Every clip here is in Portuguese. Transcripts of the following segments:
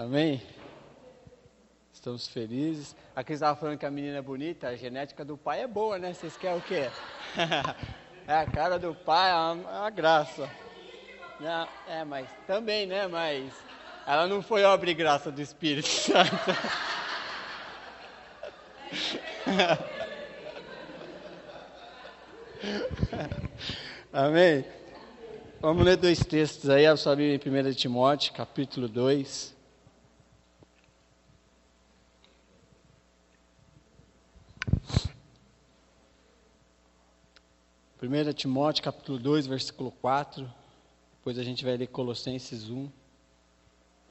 Amém? Estamos felizes. Aqui estava falando que a menina é bonita, a genética do pai é boa, né? Vocês querem o quê? É a cara do pai, é uma graça. Não, mas também, né? Mas ela não foi obra e graça do Espírito Santo. Amém? Vamos ler dois textos aí, a sua Bíblia em 1 Timóteo, capítulo 2. Primeira Timóteo, capítulo 2, versículo 4. Depois a gente vai ler Colossenses 1,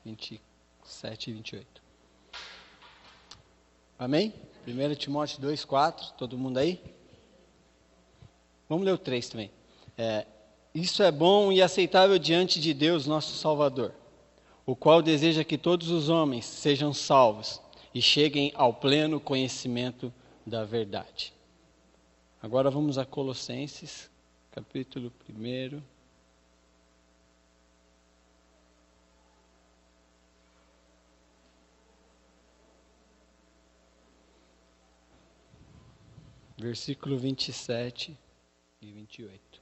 27 e 28. Amém? 1 Timóteo 2, 4. Todo mundo aí? Vamos ler o 3 também. Isso é bom e aceitável diante de Deus, nosso Salvador, o qual deseja que todos os homens sejam salvos e cheguem ao pleno conhecimento da verdade. Agora vamos a Colossenses, capítulo 1. Versículo 27 e 28.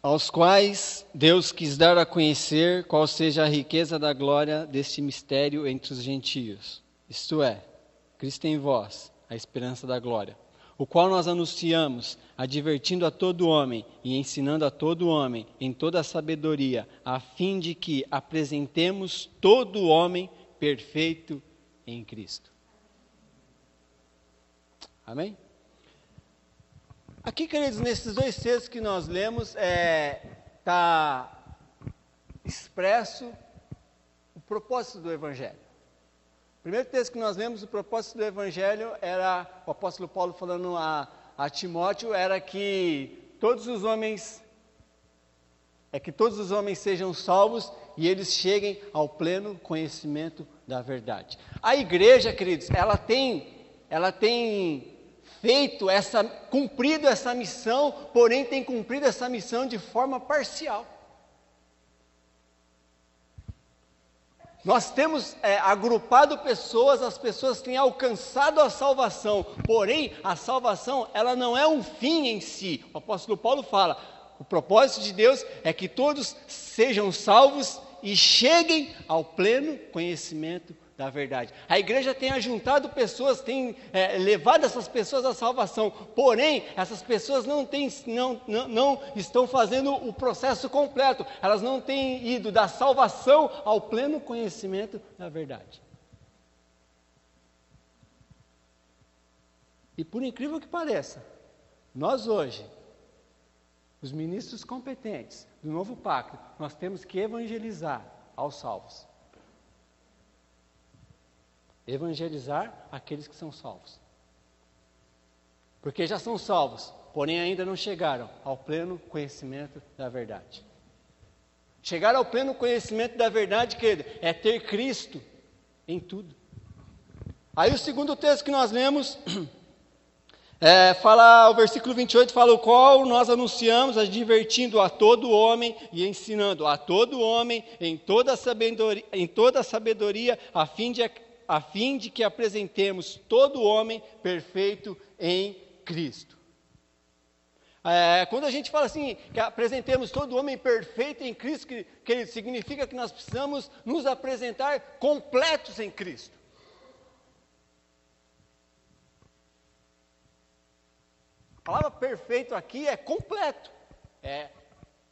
Aos quais Deus quis dar a conhecer qual seja a riqueza da glória deste mistério entre os gentios, isto é, Cristo em vós, a esperança da glória, o qual nós anunciamos, advertindo a todo homem e ensinando a todo homem em toda a sabedoria, a fim de que apresentemos todo homem perfeito em Cristo. Amém? Aqui, queridos, nesses dois textos que nós lemos, está expresso o propósito do Evangelho. O primeiro texto que nós lemos, o propósito do Evangelho, era o apóstolo Paulo falando a Timóteo, era que todos os homens sejam salvos e eles cheguem ao pleno conhecimento da verdade. A igreja, queridos, ela tem cumprido essa missão, porém tem cumprido essa missão de forma parcial. Nós temos agrupado pessoas, as pessoas têm alcançado a salvação, porém a salvação ela não é um fim em si. O apóstolo Paulo fala, o propósito de Deus é que todos sejam salvos e cheguem ao pleno conhecimento da verdade. A igreja tem ajuntado pessoas, tem levado essas pessoas à salvação, porém, essas pessoas não estão fazendo o processo completo, elas não têm ido da salvação ao pleno conhecimento da verdade. E por incrível que pareça, nós hoje, os ministros competentes do novo pacto, nós temos que evangelizar aos salvos. Evangelizar aqueles que são salvos. Porque já são salvos, porém ainda não chegaram ao pleno conhecimento da verdade. Chegar ao pleno conhecimento da verdade, querido, é ter Cristo em tudo. Aí o segundo texto que nós lemos, o versículo 28 fala, o qual nós anunciamos, advertindo a todo homem e ensinando a todo homem em toda sabedoria, a fim de que apresentemos todo homem perfeito em Cristo. Quando a gente fala assim, que apresentemos todo homem perfeito em Cristo, que significa que nós precisamos nos apresentar completos em Cristo. A palavra perfeito aqui é completo,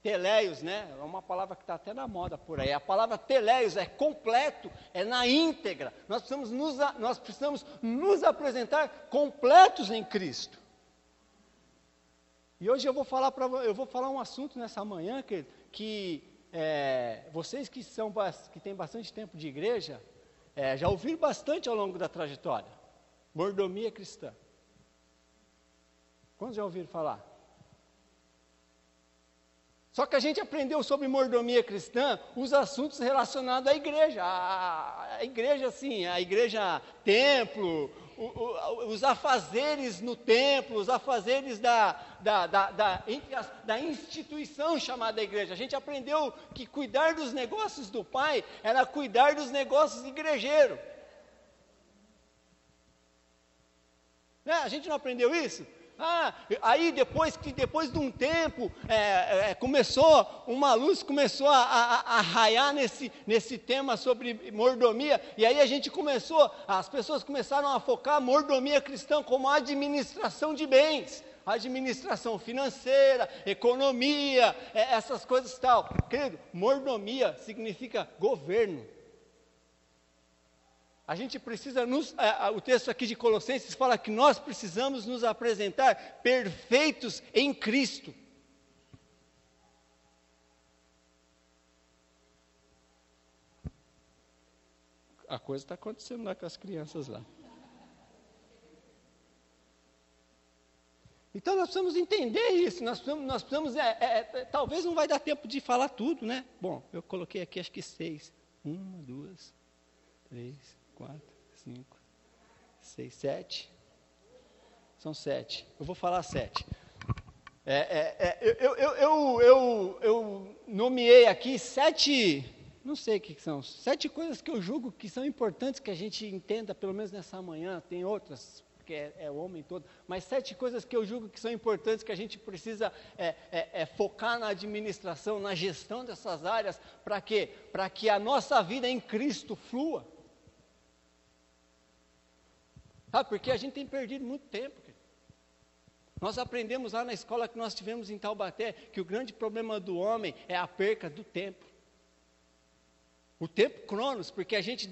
teleios, né? É uma palavra que está até na moda por aí. A palavra teleios é completo, é na íntegra. Nós precisamos nos apresentar completos em Cristo. E hoje eu vou falar um assunto nessa manhã que vocês que têm bastante tempo de igreja, já ouviram bastante ao longo da trajetória. Mordomia cristã. Quantos já ouviram falar? Só que a gente aprendeu sobre mordomia cristã os assuntos relacionados à igreja. A igreja, assim, a igreja templo, os afazeres no templo, os afazeres da instituição chamada igreja. A gente aprendeu que cuidar dos negócios do Pai era cuidar dos negócios igrejeiros. Né? A gente não aprendeu isso? Aí depois de um tempo, uma luz começou a raiar nesse tema sobre mordomia, e aí as pessoas começaram a focar a mordomia cristã como administração de bens, administração financeira, economia, essas coisas e tal. Querido, mordomia significa governo. A gente precisa, o texto aqui de Colossenses fala que nós precisamos nos apresentar perfeitos em Cristo. A coisa está acontecendo lá com as crianças lá. Então nós precisamos entender isso, nós precisamos talvez não vai dar tempo de falar tudo, né? Bom, eu coloquei aqui acho que 6. 1, 2, 3, 4, 5, 6, 7. São 7. Eu vou falar 7. Eu nomeei aqui 7, não sei o que são, 7 coisas que eu julgo que são importantes que a gente entenda, pelo menos nessa manhã. Tem outras, porque é o homem todo, mas 7 coisas que eu julgo que são importantes, que a gente precisa focar na administração, na gestão dessas áreas, para quê? Para que a nossa vida em Cristo flua. Sabe, porque a gente tem perdido muito tempo. Nós aprendemos lá na escola que nós tivemos em Taubaté, que o grande problema do homem é a perca do tempo. O tempo cronos, porque a gente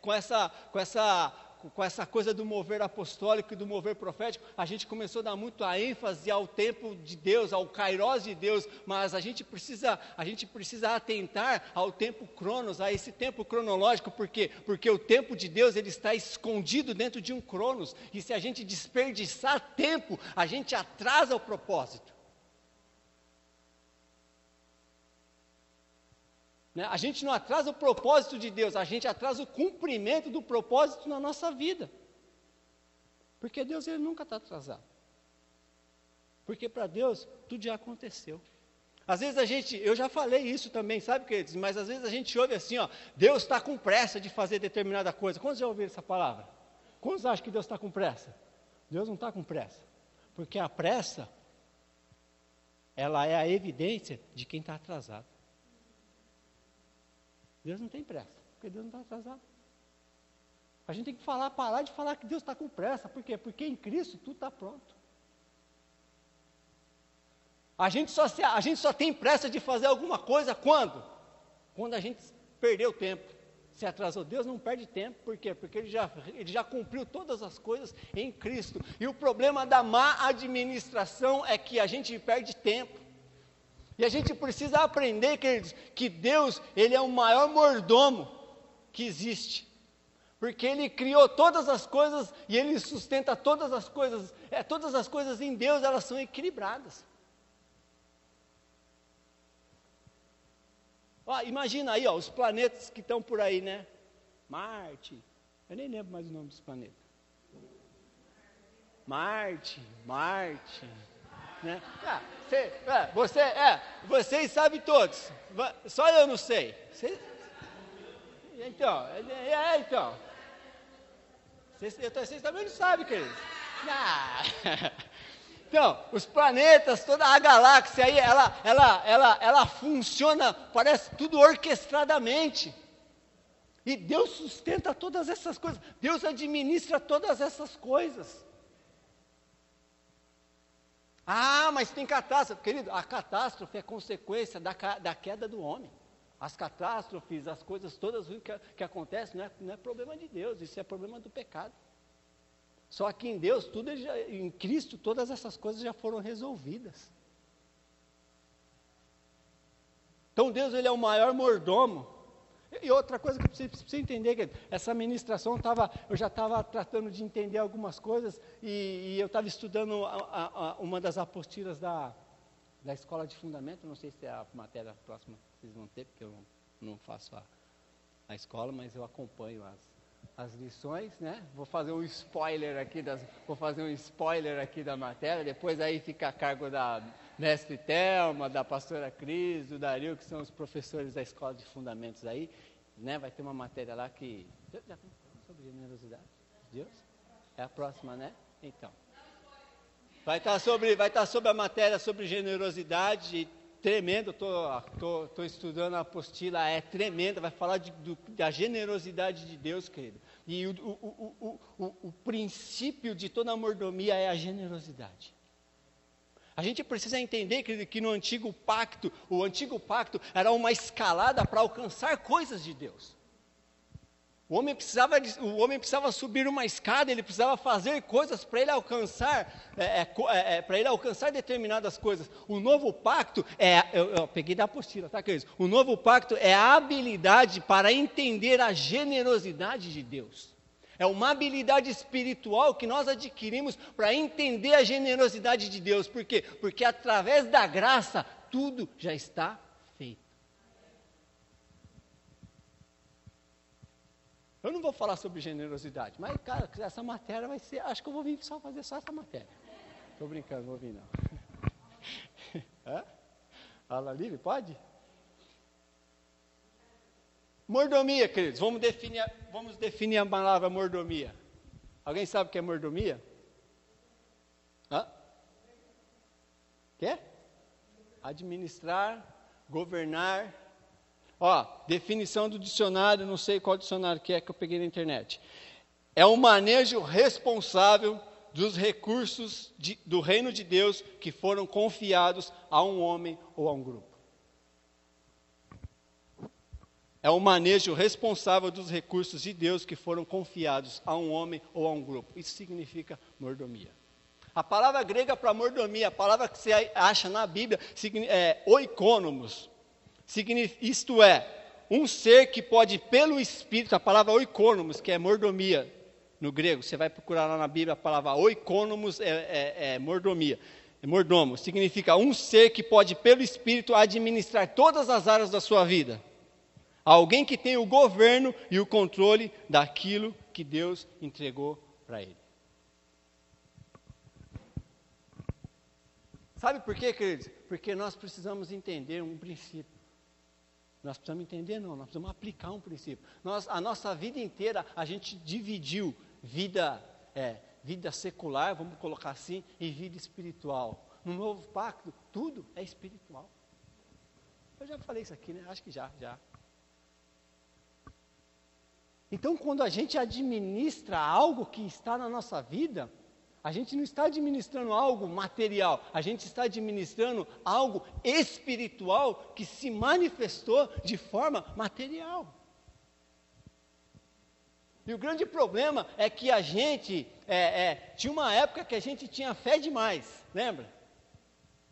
com essa coisa do mover apostólico e do mover profético, a gente começou a dar muito a ênfase ao tempo de Deus, ao kairos de Deus, mas a gente precisa atentar ao tempo cronos, a esse tempo cronológico, porque o tempo de Deus ele está escondido dentro de um cronos, e se a gente desperdiçar tempo, a gente atrasa o propósito. A gente não atrasa o propósito de Deus, a gente atrasa o cumprimento do propósito na nossa vida. Porque Deus ele nunca está atrasado. Porque para Deus tudo já aconteceu. Às vezes eu já falei isso também, sabe, queridos? Mas às vezes a gente ouve assim, Deus está com pressa de fazer determinada coisa. Quantos já ouviram essa palavra? Quantos acham que Deus está com pressa? Deus não está com pressa. Porque a pressa, ela é a evidência de quem está atrasado. Deus não tem pressa, porque Deus não está atrasado. A gente tem que parar de falar que Deus está com pressa. Por quê? Porque em Cristo tudo está pronto. A gente só tem pressa de fazer alguma coisa quando? Quando a gente perdeu tempo, se atrasou. Deus não perde tempo, por quê? Porque Ele já cumpriu todas as coisas em Cristo. E o problema da má administração é que a gente perde tempo. E a gente precisa aprender, queridos, que Deus, Ele é o maior mordomo que existe. Porque Ele criou todas as coisas e Ele sustenta todas as coisas. Todas as coisas em Deus, elas são equilibradas. Imagina aí, os planetas que estão por aí, né? Marte, eu nem lembro mais o nome dos planetas. Marte. Né? Vocês sabem todos, só eu não sei. Então. Vocês também não sabem, queridos. Então, os planetas, toda a galáxia aí, ela funciona, parece tudo orquestradamente. E Deus sustenta todas essas coisas, Deus administra todas essas coisas. Mas tem catástrofe. Querido, a catástrofe é consequência da queda do homem. As catástrofes, as coisas todas que acontecem, não é problema de Deus, isso é problema do pecado. Só que em Deus, em Cristo, todas essas coisas já foram resolvidas. Então Deus, Ele é o maior mordomo. E outra coisa que você precisa entender, que essa ministração eu já estava tratando de entender algumas coisas, e eu estava estudando uma das apostilas da escola de fundamento, não sei se é a matéria próxima que vocês vão ter, porque eu não faço a escola, mas eu acompanho as lições, né? Vou fazer um spoiler aqui da matéria, depois aí fica a cargo da mestre Thelma, da pastora Cris, do Dario, que são os professores da escola de fundamentos aí, né? Vai ter uma matéria lá que... Já tem sobre generosidade de Deus? É a próxima, né? Então. Vai estar sobre a matéria sobre generosidade, tremendo, estou estudando a apostila, é tremenda, vai falar da generosidade de Deus, querido. E o princípio de toda a mordomia é a generosidade. A gente precisa entender, querido, que no antigo pacto, o antigo pacto era uma escalada para alcançar coisas de Deus. O homem precisava subir uma escada, ele precisava fazer coisas para ele alcançar, determinadas coisas. O novo pacto eu peguei da apostila, tá, queridos? O novo pacto é a habilidade para entender a generosidade de Deus. É uma habilidade espiritual que nós adquirimos para entender a generosidade de Deus. Por quê? Porque através da graça, tudo já está feito. Eu não vou falar sobre generosidade, mas, cara, essa matéria vai ser... Acho que eu vou vir só fazer só essa matéria. Estou brincando, não vou vir não. Hã? Fala livre, pode? Mordomia, queridos. Vamos definir a palavra mordomia. Alguém sabe o que é mordomia? Hã? Quê? Administrar, governar... definição do dicionário, não sei qual dicionário que eu peguei na internet. É um manejo responsável dos recursos do reino de Deus que foram confiados a um homem ou a um grupo. É um manejo responsável dos recursos de Deus que foram confiados a um homem ou a um grupo. Isso significa mordomia. A palavra grega para mordomia, a palavra que você acha na Bíblia, é oikonomos. Isto é, um ser que pode pelo Espírito, a palavra oikonomos, que é mordomia no grego, você vai procurar lá na Bíblia a palavra oikonomos é mordomia, é mordomo, significa um ser que pode pelo Espírito administrar todas as áreas da sua vida. Alguém que tem o governo e o controle daquilo que Deus entregou para ele. Sabe por quê, queridos? Porque nós precisamos entender um princípio. Nós precisamos entender, nós precisamos aplicar um princípio. A nossa vida inteira, a gente dividiu vida secular, vamos colocar assim, e vida espiritual. No novo pacto, tudo é espiritual. Eu já falei isso aqui, né? Acho que já. Então, quando a gente administra algo que está na nossa vida, a gente não está administrando algo material, a gente está administrando algo espiritual que se manifestou de forma material. E o grande problema é que a gente, tinha uma época que a gente tinha fé demais, lembra?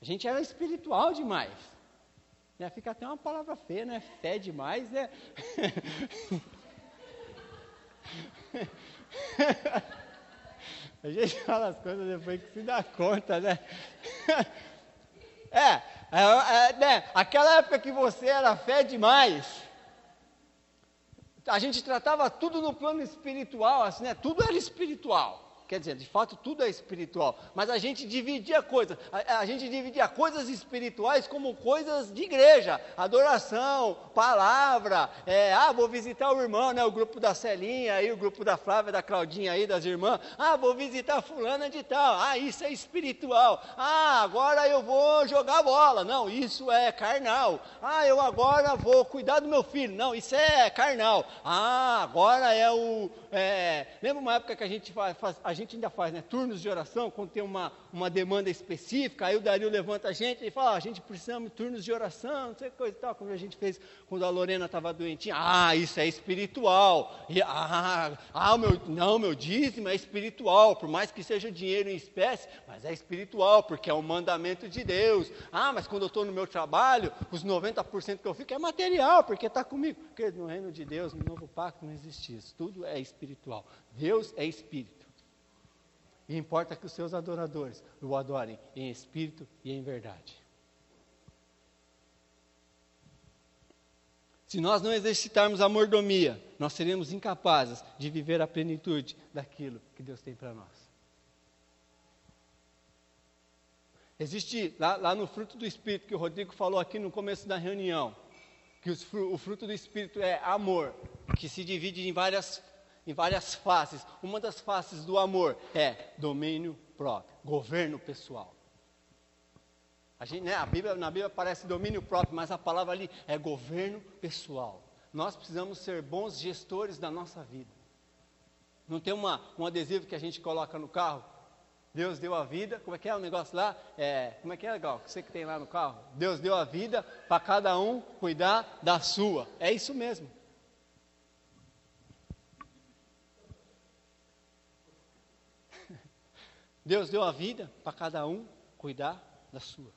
A gente era espiritual demais. Né? Fica até uma palavra feia, né? Fé demais, né? A gente fala as coisas depois que se dá conta, né? Né? Aquela época que você era fé demais, a gente tratava tudo no plano espiritual, assim, né? Tudo era espiritual. Quer dizer, de fato, tudo é espiritual. Mas a gente dividia coisas. A gente dividia coisas espirituais como coisas de igreja. Adoração, palavra. Vou visitar o irmão, né? O grupo da Celinha, aí, o grupo da Flávia, da Claudinha aí, das irmãs. Vou visitar fulana de tal. Isso é espiritual. Agora eu vou jogar bola. Não, isso é carnal. Eu agora vou cuidar do meu filho. Não, isso é carnal. Agora é o... lembra uma época que a gente ainda faz, né, turnos de oração, quando tem uma demanda específica, aí o Dario levanta a gente e fala, a gente precisa de turnos de oração, não sei coisa e tal, como a gente fez quando a Lorena estava doentinha. Isso é espiritual. Meu dízimo é espiritual, por mais que seja dinheiro em espécie, mas é espiritual, porque é um mandamento de Deus. Mas quando eu estou no meu trabalho, os 90% que eu fico é material, porque está comigo. Porque no reino de Deus, no novo pacto, não existe isso, tudo é espiritual. Deus é espírito. E importa que os seus adoradores o adorem em espírito e em verdade. Se nós não exercitarmos a mordomia, nós seremos incapazes de viver a plenitude daquilo que Deus tem para nós. Existe lá no fruto do Espírito, que o Rodrigo falou aqui no começo da reunião, que o fruto do Espírito é amor, que se divide em várias faces. Uma das faces do amor é domínio próprio, governo pessoal. Na Bíblia aparece domínio próprio, mas a palavra ali é governo pessoal. Nós precisamos ser bons gestores da nossa vida. Não tem um adesivo que a gente coloca no carro? Deus deu a vida, como é que é o negócio lá? Como é que é, legal? Você que tem lá no carro? Deus deu a vida para cada um cuidar da sua. É isso mesmo. Deus deu a vida para cada um cuidar da sua.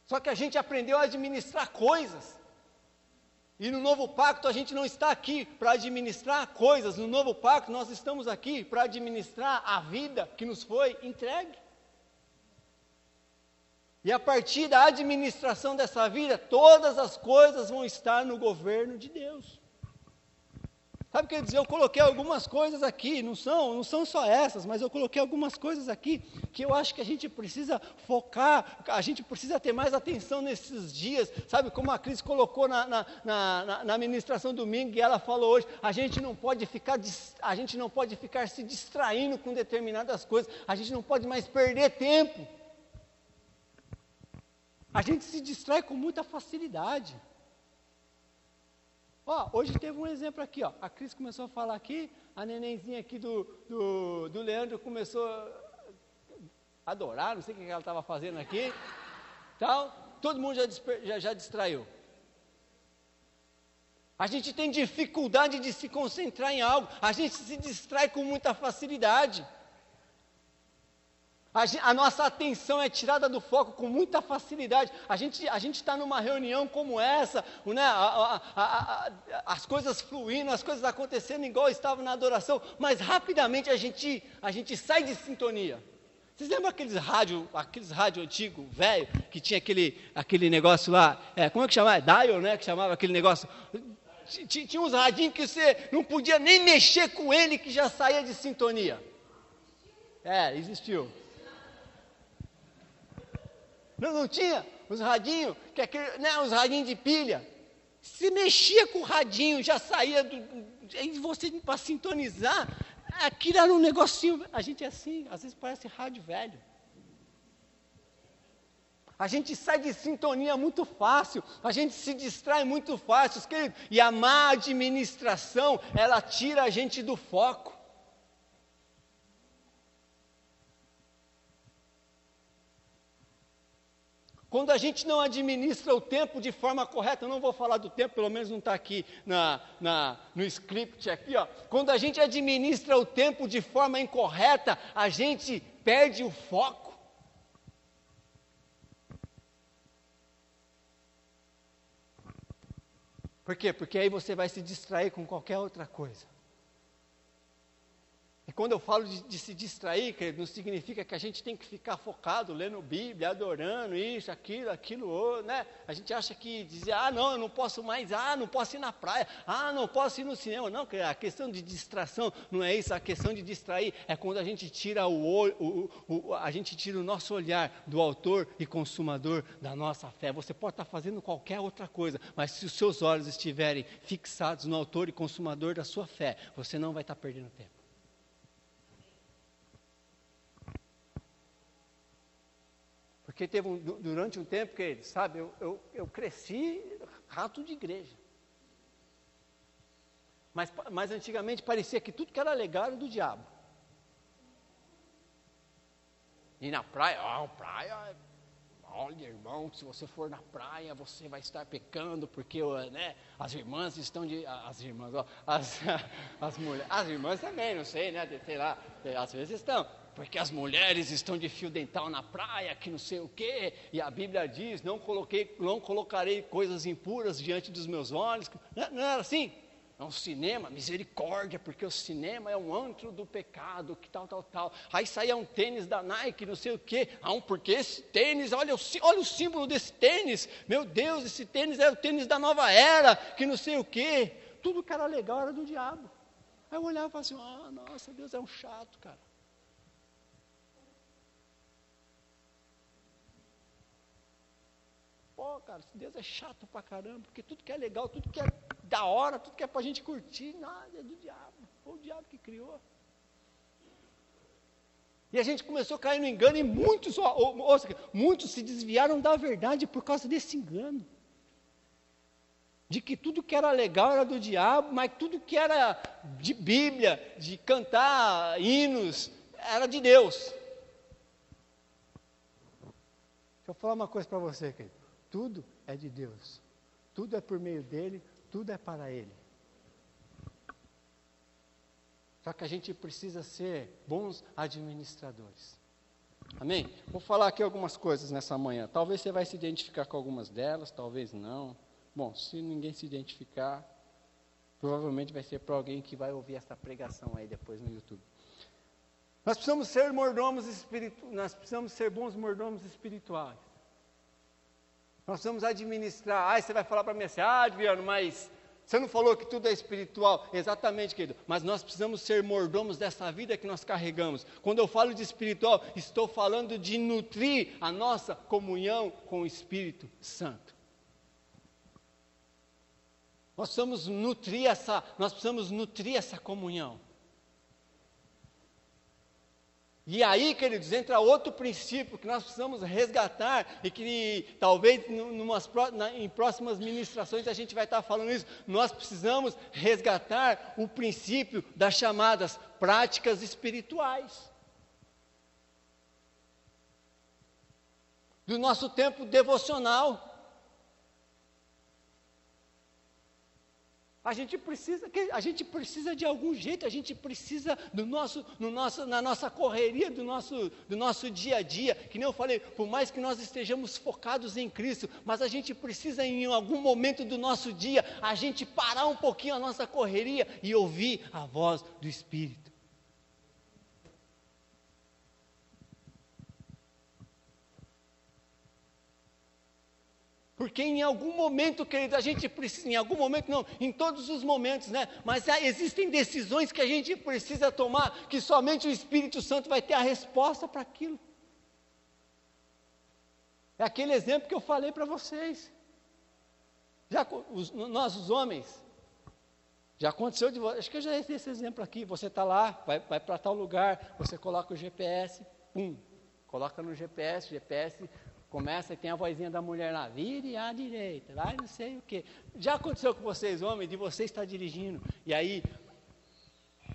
Só que a gente aprendeu a administrar coisas. E no novo pacto a gente não está aqui para administrar coisas. No novo pacto nós estamos aqui para administrar a vida que nos foi entregue. E a partir da administração dessa vida, todas as coisas vão estar no governo de Deus. Sabe o que eu ia dizer? Eu coloquei algumas coisas aqui, não são só essas, mas eu coloquei algumas coisas aqui que eu acho que a gente precisa focar, a gente precisa ter mais atenção nesses dias. Sabe como a Cris colocou na ministração domingo, e ela falou hoje, a gente não pode ficar se distraindo com determinadas coisas, a gente não pode mais perder tempo. A gente se distrai com muita facilidade. Hoje teve um exemplo aqui, a Cris começou a falar aqui, a nenenzinha aqui do Leandro começou a adorar, não sei o que ela estava fazendo aqui, todo mundo já distraiu. A gente tem dificuldade de se concentrar em algo, a gente se distrai com muita facilidade. A nossa atenção é tirada do foco com muita facilidade. A gente está numa reunião como essa, né, as coisas fluindo, as coisas acontecendo igual estava na adoração, mas rapidamente a gente sai de sintonia. Vocês lembram aqueles rádio antigo, velho, que tinha aquele negócio lá, como é que chamava? Dial, né, que chamava aquele negócio. Tinha uns radinhos que você não podia nem mexer com ele, que já saía de sintonia. Existiu. Não tinha os radinhos, os radinhos de pilha. Se mexia com o radinho, já saía aí você para sintonizar, aquilo era um negocinho. A gente é assim, às vezes parece rádio velho. A gente sai de sintonia muito fácil, a gente se distrai muito fácil, querido, e a má administração, ela tira a gente do foco. Quando a gente não administra o tempo de forma correta, eu não vou falar do tempo, pelo menos não está aqui no script aqui, Quando a gente administra o tempo de forma incorreta, a gente perde o foco. Por quê? Porque aí você vai se distrair com qualquer outra coisa. E quando eu falo de se distrair, querido, não significa que a gente tem que ficar focado, lendo Bíblia, adorando isso, aquilo outro, né? A gente acha que dizer, não, eu não posso mais, não posso ir na praia, não posso ir no cinema. Não, a questão de distração não é isso, a questão de distrair é quando a gente tira a gente tira o nosso olhar do autor e consumador da nossa fé. Você pode estar fazendo qualquer outra coisa, mas se os seus olhos estiverem fixados no autor e consumador da sua fé, você não vai estar perdendo tempo. Porque durante um tempo que, sabe, eu cresci rato de igreja. Mas antigamente parecia que tudo que era legal era do diabo. E na praia, olha, irmão, se você for na praia, você vai estar pecando, porque, né, as irmãs estão as mulheres, as irmãs também, não sei, né, sei lá, às vezes estão. Porque as mulheres estão de fio dental na praia, que não sei o quê, e a Bíblia diz, não colocarei coisas impuras diante dos meus olhos. Não era assim? É um cinema, misericórdia, porque o cinema é um antro do pecado, que tal. Aí saía um tênis da Nike, não sei o quê. Porque esse tênis, olha o símbolo desse tênis. Meu Deus, esse tênis é o tênis da nova era, que não sei o quê. Tudo que era legal era do diabo. Aí eu olhava e falava assim, nossa, Deus é um chato, cara. Pô, cara, esse Deus é chato pra caramba, porque tudo que é legal, tudo que é da hora, tudo que é pra gente curtir, nada, é do diabo. Foi o diabo que criou. E a gente começou a cair no engano e muitos se desviaram da verdade por causa desse engano. De que tudo que era legal era do diabo, mas tudo que era de Bíblia, de cantar hinos, era de Deus. Deixa eu falar uma coisa para você, querido. Tudo é de Deus. Tudo é por meio dele, tudo é para ele. Só que a gente precisa ser bons administradores. Amém? Vou falar aqui algumas coisas nessa manhã. Talvez você vai se identificar com algumas delas, talvez não. Bom, se ninguém se identificar, provavelmente vai ser para alguém que vai ouvir essa pregação aí depois no YouTube. Nós precisamos ser nós precisamos ser bons mordomos espirituais. Nós precisamos administrar. Você vai falar para mim assim, Adriano, mas você não falou que tudo é espiritual? Exatamente, querido. Mas nós precisamos ser mordomos dessa vida que nós carregamos. Quando eu falo de espiritual, estou falando de nutrir a nossa comunhão com o Espírito Santo. Nós precisamos nutrir essa comunhão. E aí, queridos, entra outro princípio que nós precisamos resgatar e que talvez em próximas ministrações a gente vai estar falando isso. Nós precisamos resgatar o princípio das chamadas práticas espirituais. Do nosso tempo devocional. A gente precisa de algum jeito, a gente precisa na nossa correria, do nosso dia a dia, que nem eu falei, por mais que nós estejamos focados em Cristo, mas a gente precisa em algum momento do nosso dia, a gente parar um pouquinho a nossa correria e ouvir a voz do Espírito. Porque em algum momento, querido, a gente precisa, em algum momento não, em todos os momentos, né? Mas existem decisões que a gente precisa tomar, que somente o Espírito Santo vai ter a resposta para aquilo. É aquele exemplo que eu falei para vocês. Nós os homens, já aconteceu de vocês, acho que eu já dei esse exemplo aqui, você está lá, vai para tal lugar, você coloca o GPS, coloca no GPS começa e tem a vozinha da mulher lá, vire à direita, lá não sei o quê. Já aconteceu com vocês, homens, de você estar dirigindo, e aí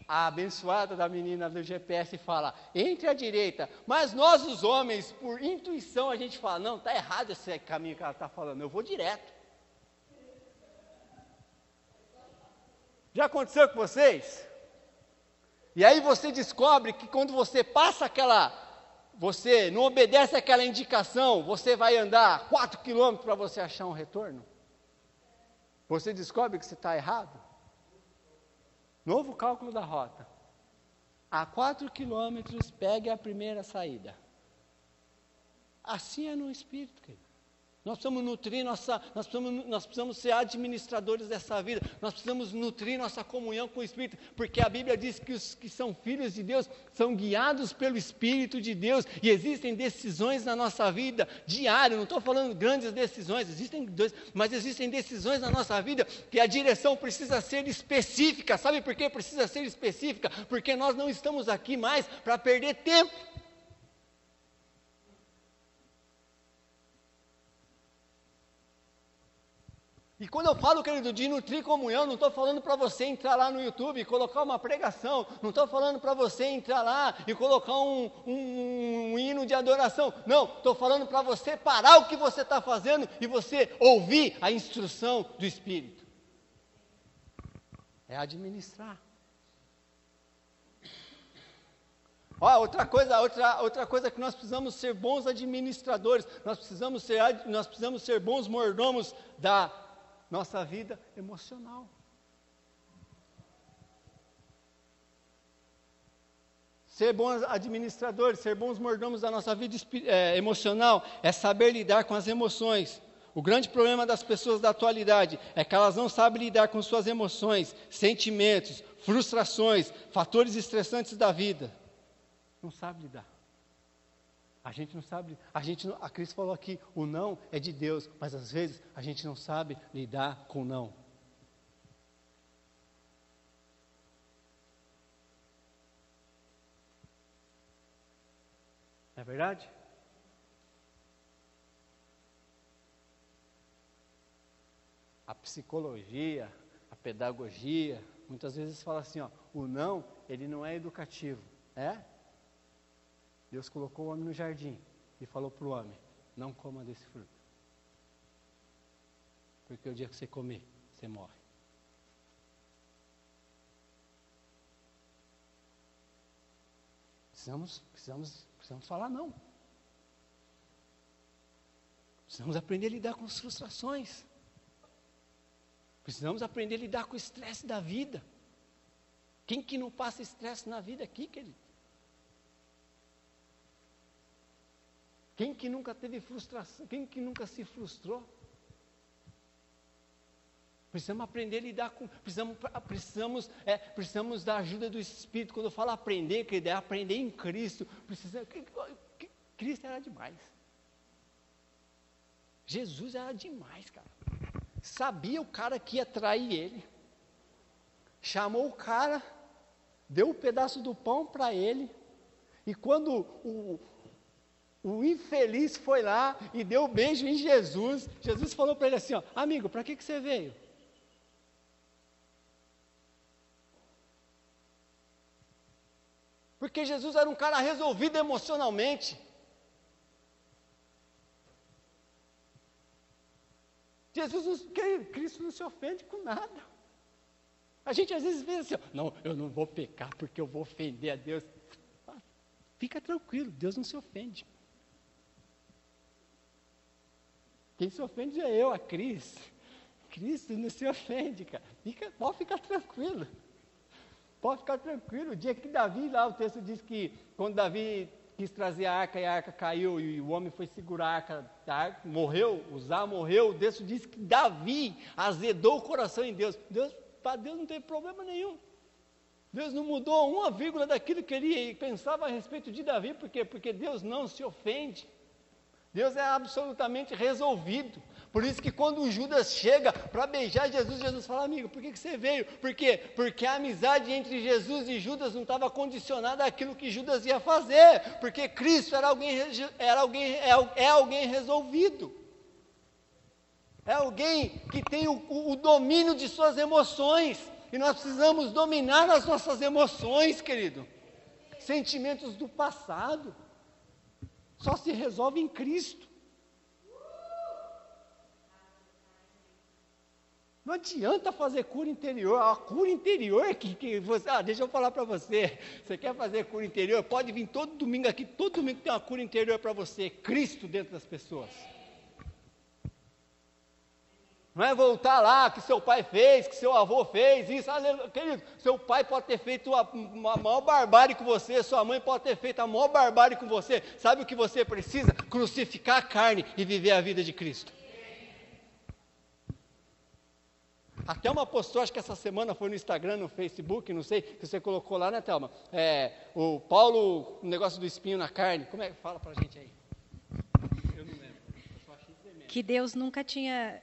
a abençoada da menina do GPS fala, entre à direita, mas nós os homens, por intuição, a gente fala, não, está errado esse caminho que ela está falando, eu vou direto. Já aconteceu com vocês? E aí você descobre que quando você passa você não obedece àquela indicação, você vai andar 4 quilômetros para você achar um retorno? Você descobre que você está errado? Novo cálculo da rota. A 4 quilômetros, pegue a primeira saída. Assim é no Espírito, querido. Nós precisamos nutrir nós precisamos ser administradores dessa vida, nós precisamos nutrir nossa comunhão com o Espírito, porque a Bíblia diz que os que são filhos de Deus são guiados pelo Espírito de Deus, e existem decisões na nossa vida diária, não estou falando grandes decisões, mas existem decisões na nossa vida que a direção precisa ser específica. Sabe por que precisa ser específica? Porque nós não estamos aqui mais para perder tempo. E quando eu falo, querido, de nutrir comunhão, não estou falando para você entrar lá no YouTube e colocar uma pregação, não estou falando para você entrar lá e colocar um hino de adoração, não, estou falando para você parar o que você está fazendo e você ouvir a instrução do Espírito. É administrar. Outra coisa que nós precisamos ser bons administradores, nós precisamos ser bons mordomos da nossa vida emocional. Ser bons administradores, ser bons mordomos da nossa vida emocional, é saber lidar com as emoções. O grande problema das pessoas da atualidade é que elas não sabem lidar com suas emoções, sentimentos, frustrações, fatores estressantes da vida. Não sabe lidar. A gente não sabe, a Cris falou aqui, o não é de Deus, mas às vezes a gente não sabe lidar com o não. Não é verdade? A psicologia, a pedagogia, muitas vezes fala assim, ó, o não, ele não é educativo. É? Deus colocou o homem no jardim e falou para o homem, não coma desse fruto. Porque o dia que você comer, você morre. Precisamos falar não. Precisamos aprender a lidar com as frustrações. Precisamos aprender a lidar com o estresse da vida. Quem que não passa estresse na vida aqui, querido? Quem que nunca teve frustração? Quem que nunca se frustrou? Precisamos aprender a lidar com... Precisamos da ajuda do Espírito. Quando eu falo aprender, querido, é aprender em Cristo. Cristo era demais. Jesus era demais, cara. Sabia o cara que ia trair ele. Chamou o cara, deu um pedaço do pão para ele. E quando o infeliz foi lá e deu um beijo em Jesus, Jesus falou para ele assim, ó, amigo, para que você veio? Porque Jesus era um cara resolvido emocionalmente. Cristo não se ofende com nada. A gente às vezes vê assim, ó, não, eu não vou pecar porque eu vou ofender a Deus. Fica tranquilo, Deus não se ofende. Quem se ofende é eu, a Cris. Cristo não se ofende, cara. Pode ficar tranquilo. Pode ficar tranquilo. O dia que Davi, lá o texto diz que quando Davi quis trazer a arca e a arca caiu e o homem foi segurar a arca, morreu, Uzá morreu, o texto diz que Davi azedou o coração em Deus. Para Deus não teve problema nenhum. Deus não mudou uma vírgula daquilo que ele pensava a respeito de Davi. Por quê? Porque Deus não se ofende. Deus é absolutamente resolvido. Por isso que quando o Judas chega para beijar Jesus, Jesus fala, amigo, por que você veio? Por quê? Porque a amizade entre Jesus e Judas não estava condicionada àquilo que Judas ia fazer, porque Cristo é alguém resolvido. É alguém que tem o domínio de suas emoções, e nós precisamos dominar as nossas emoções, querido. Sentimentos do passado só se resolve em Cristo. Não adianta fazer cura interior. A cura interior que você... deixa eu falar para você. Você quer fazer cura interior? Pode vir todo domingo aqui. Todo domingo tem uma cura interior para você. Cristo dentro das pessoas. Não é voltar lá que seu pai fez, que seu avô fez. Isso, querido, seu pai pode ter feito a maior barbárie com você. Sua mãe pode ter feito a maior barbárie com você. Sabe o que você precisa? Crucificar a carne e viver a vida de Cristo. Até uma postou, acho que essa semana foi no Instagram, no Facebook, não sei, que você colocou lá, né, Thelma? O Paulo, o negócio do espinho na carne. Como é que fala pra gente aí? Eu não lembro. Eu só achei tremendo. Que Deus nunca tinha,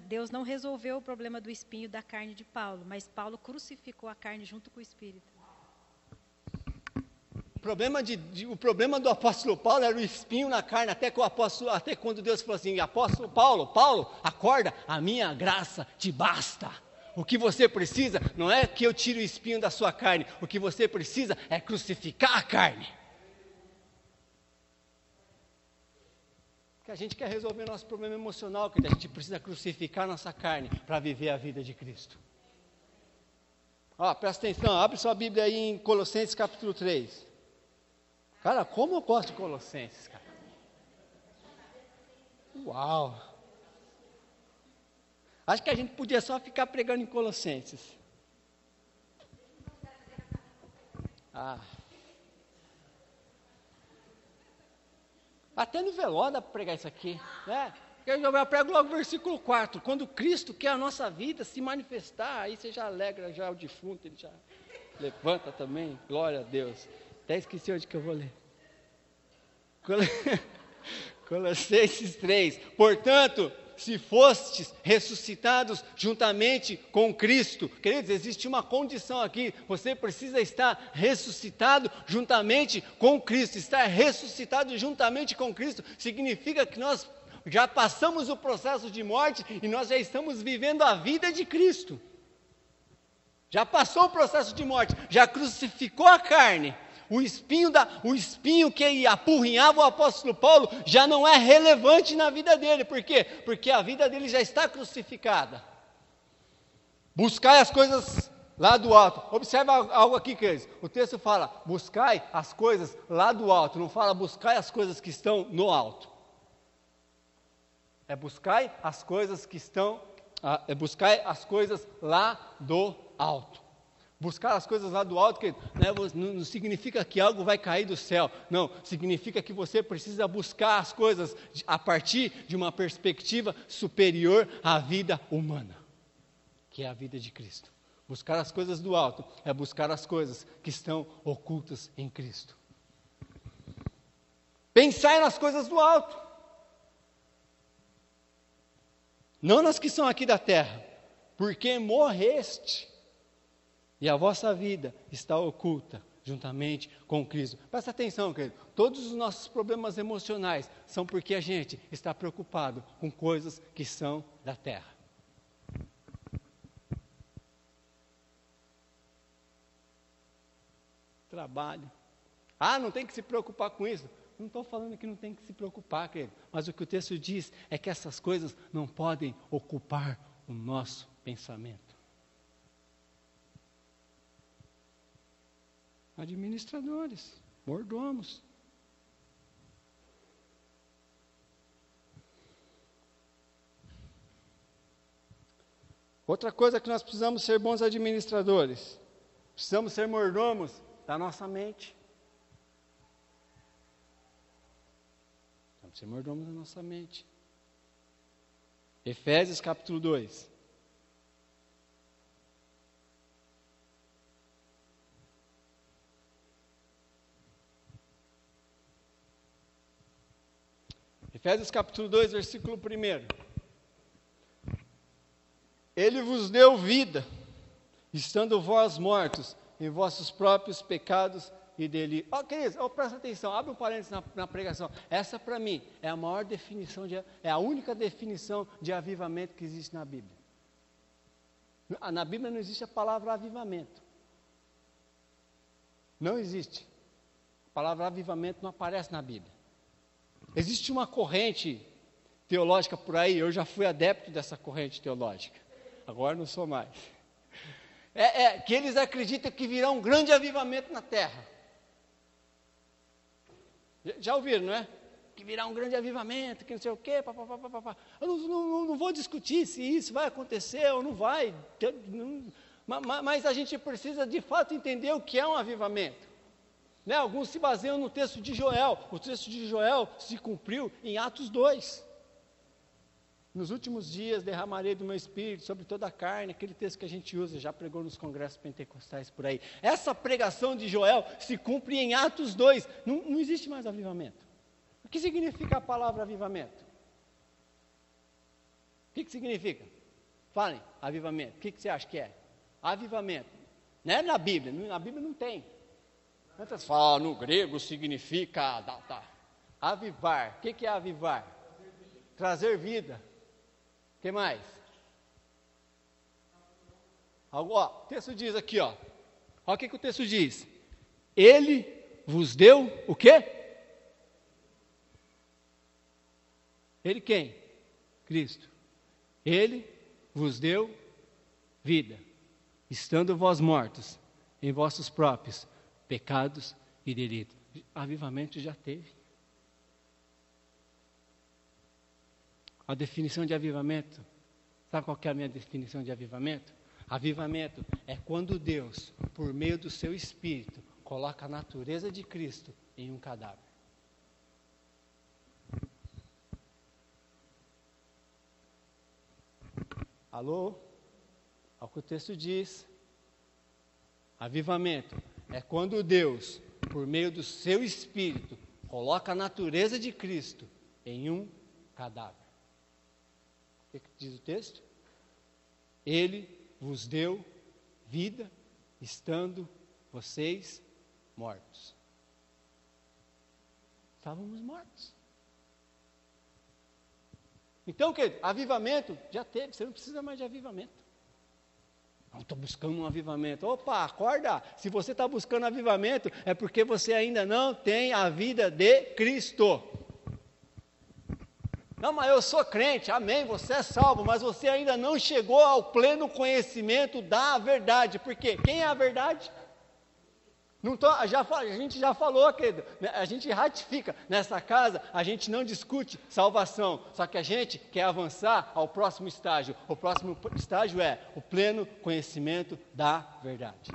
Deus não resolveu o problema do espinho da carne de Paulo, mas Paulo crucificou a carne junto com o Espírito. O problema do apóstolo Paulo era o espinho na carne, até quando Deus falou assim, apóstolo Paulo, acorda, a minha graça te basta. O que você precisa não é que eu tire o espinho da sua carne, o que você precisa é crucificar a carne. Porque a gente quer resolver nosso problema emocional, que a gente precisa crucificar nossa carne para viver a vida de Cristo. Presta atenção, abre sua Bíblia aí em Colossenses capítulo 3. Cara, como eu gosto de Colossenses, cara. Uau! Acho que a gente podia só ficar pregando em Colossenses. Até no velório dá para pregar isso aqui, né? Eu prego logo o versículo 4. Quando Cristo quer a nossa vida se manifestar, aí você já alegra, já o defunto, ele já levanta também. Glória a Deus. Até esqueci onde que eu vou ler. Colossenses 3. Portanto, se fostes ressuscitados juntamente com Cristo. Queridos, existe uma condição aqui. Você precisa estar ressuscitado juntamente com Cristo. Estar ressuscitado juntamente com Cristo significa que nós já passamos o processo de morte e nós já estamos vivendo a vida de Cristo. Já passou o processo de morte, já crucificou a carne. O espinho que apurrinhava o apóstolo Paulo já não é relevante na vida dele. Por quê? Porque a vida dele já está crucificada. Buscai as coisas lá do alto. Observa algo aqui, queridos. O texto fala, buscai as coisas lá do alto. Não fala, buscai as coisas que estão no alto. É buscai as coisas que estão, buscai as coisas lá do alto. Buscar as coisas lá do alto, que, né, não significa que algo vai cair do céu. Não, significa que você precisa buscar as coisas a partir de uma perspectiva superior à vida humana, que é a vida de Cristo. Buscar as coisas do alto é buscar as coisas que estão ocultas em Cristo. Pensar nas coisas do alto. Não nas que são aqui da terra, porque morreste, e a vossa vida está oculta juntamente com Cristo. Presta atenção, querido, todos os nossos problemas emocionais são porque a gente está preocupado com coisas que são da terra. Trabalho. Não tem que se preocupar com isso. Não estou falando que não tem que se preocupar, querido, mas o que o texto diz é que essas coisas não podem ocupar o nosso pensamento. Administradores, mordomos. Outra coisa que nós precisamos ser bons administradores, precisamos ser mordomos da nossa mente. Precisamos ser mordomos da nossa mente. Efésios capítulo 2. Efésios capítulo 2, versículo 1. Ele vos deu vida, estando vós mortos em vossos próprios pecados e delitos. Queridos, presta atenção, abre um parênteses na pregação. Essa para mim é a maior definição, é a única definição de avivamento que existe na Bíblia. Na Bíblia não existe a palavra avivamento. Não existe. A palavra avivamento não aparece na Bíblia. Existe uma corrente teológica por aí, eu já fui adepto dessa corrente teológica, agora não sou mais. Que eles acreditam que virá um grande avivamento na terra. Já ouviram, não é? Que virá um grande avivamento, que não sei o quê, papapá. Eu não vou discutir se isso vai acontecer ou não vai, mas a gente precisa de fato entender o que é um avivamento. Né? Alguns se baseiam no texto de Joel. O texto de Joel se cumpriu em Atos 2. Nos últimos dias derramarei do meu espírito sobre toda a carne, aquele texto que a gente usa, já pregou nos congressos pentecostais por aí. Essa pregação de Joel se cumpre em Atos 2. Não existe mais avivamento. O que significa a palavra avivamento? O que significa? Falem, avivamento. O que você acha que é? Avivamento. Não é na Bíblia não tem. Muitas falam, no grego significa avivar. O que é avivar? Trazer vida. O que mais? O texto diz aqui, olha o que o texto diz. Ele vos deu o quê? Ele quem? Cristo. Ele vos deu vida, estando vós mortos em vossos próprios pecados e delitos. Avivamento já teve. A definição de avivamento, sabe qual que é a minha definição de avivamento? Avivamento é quando Deus, por meio do seu Espírito, coloca a natureza de Cristo em um cadáver. Alô? Olha o que o texto diz. Avivamento é quando Deus, por meio do seu Espírito, coloca a natureza de Cristo em um cadáver. O que diz o texto? Ele vos deu vida, estando vocês mortos. Estávamos mortos. Então, querido, avivamento já teve, você não precisa mais de avivamento. Não, estou buscando um avivamento. Opa, acorda! Se você está buscando avivamento, é porque você ainda não tem a vida de Cristo. Não, mas eu sou crente, amém, você é salvo, mas você ainda não chegou ao pleno conhecimento da verdade. Por quê? Quem é a verdade? Não tô, a gente já falou, querido, a gente ratifica, nessa casa a gente não discute salvação, só que a gente quer avançar ao próximo estágio. O próximo estágio é o pleno conhecimento da verdade.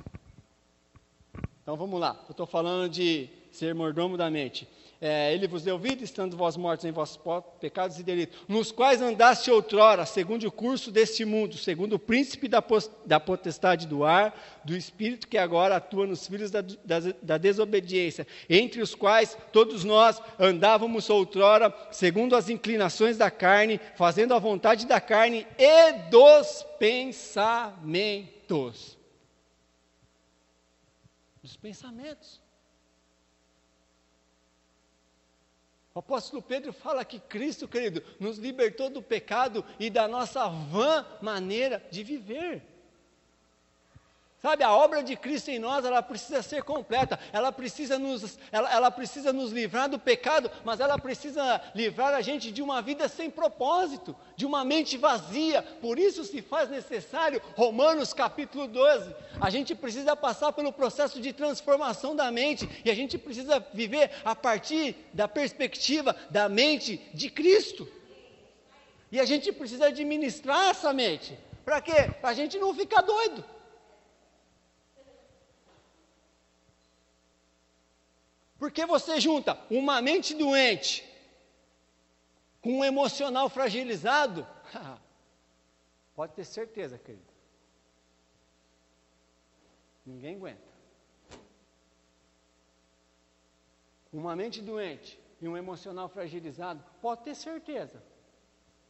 Então vamos lá, eu estou falando de ser mordomo da mente. Ele vos deu vida, estando vós mortos em vossos pecados e delitos, nos quais andaste outrora, segundo o curso deste mundo, segundo o príncipe da potestade do ar, do espírito que agora atua nos filhos da desobediência, entre os quais todos nós andávamos outrora, segundo as inclinações da carne, fazendo a vontade da carne e dos pensamentos. Dos pensamentos. O apóstolo Pedro fala que Cristo, querido, nos libertou do pecado e da nossa vã maneira de viver. Sabe, a obra de Cristo em nós, ela precisa ser completa, ela precisa nos livrar do pecado, mas ela precisa livrar a gente de uma vida sem propósito, de uma mente vazia. Por isso se faz necessário, Romanos capítulo 12, a gente precisa passar pelo processo de transformação da mente, e a gente precisa viver a partir da perspectiva da mente de Cristo. E a gente precisa administrar essa mente, para quê? Para a gente não ficar doido. Porque você junta uma mente doente com um emocional fragilizado, pode ter certeza, querido. Ninguém aguenta. Uma mente doente e um emocional fragilizado, pode ter certeza.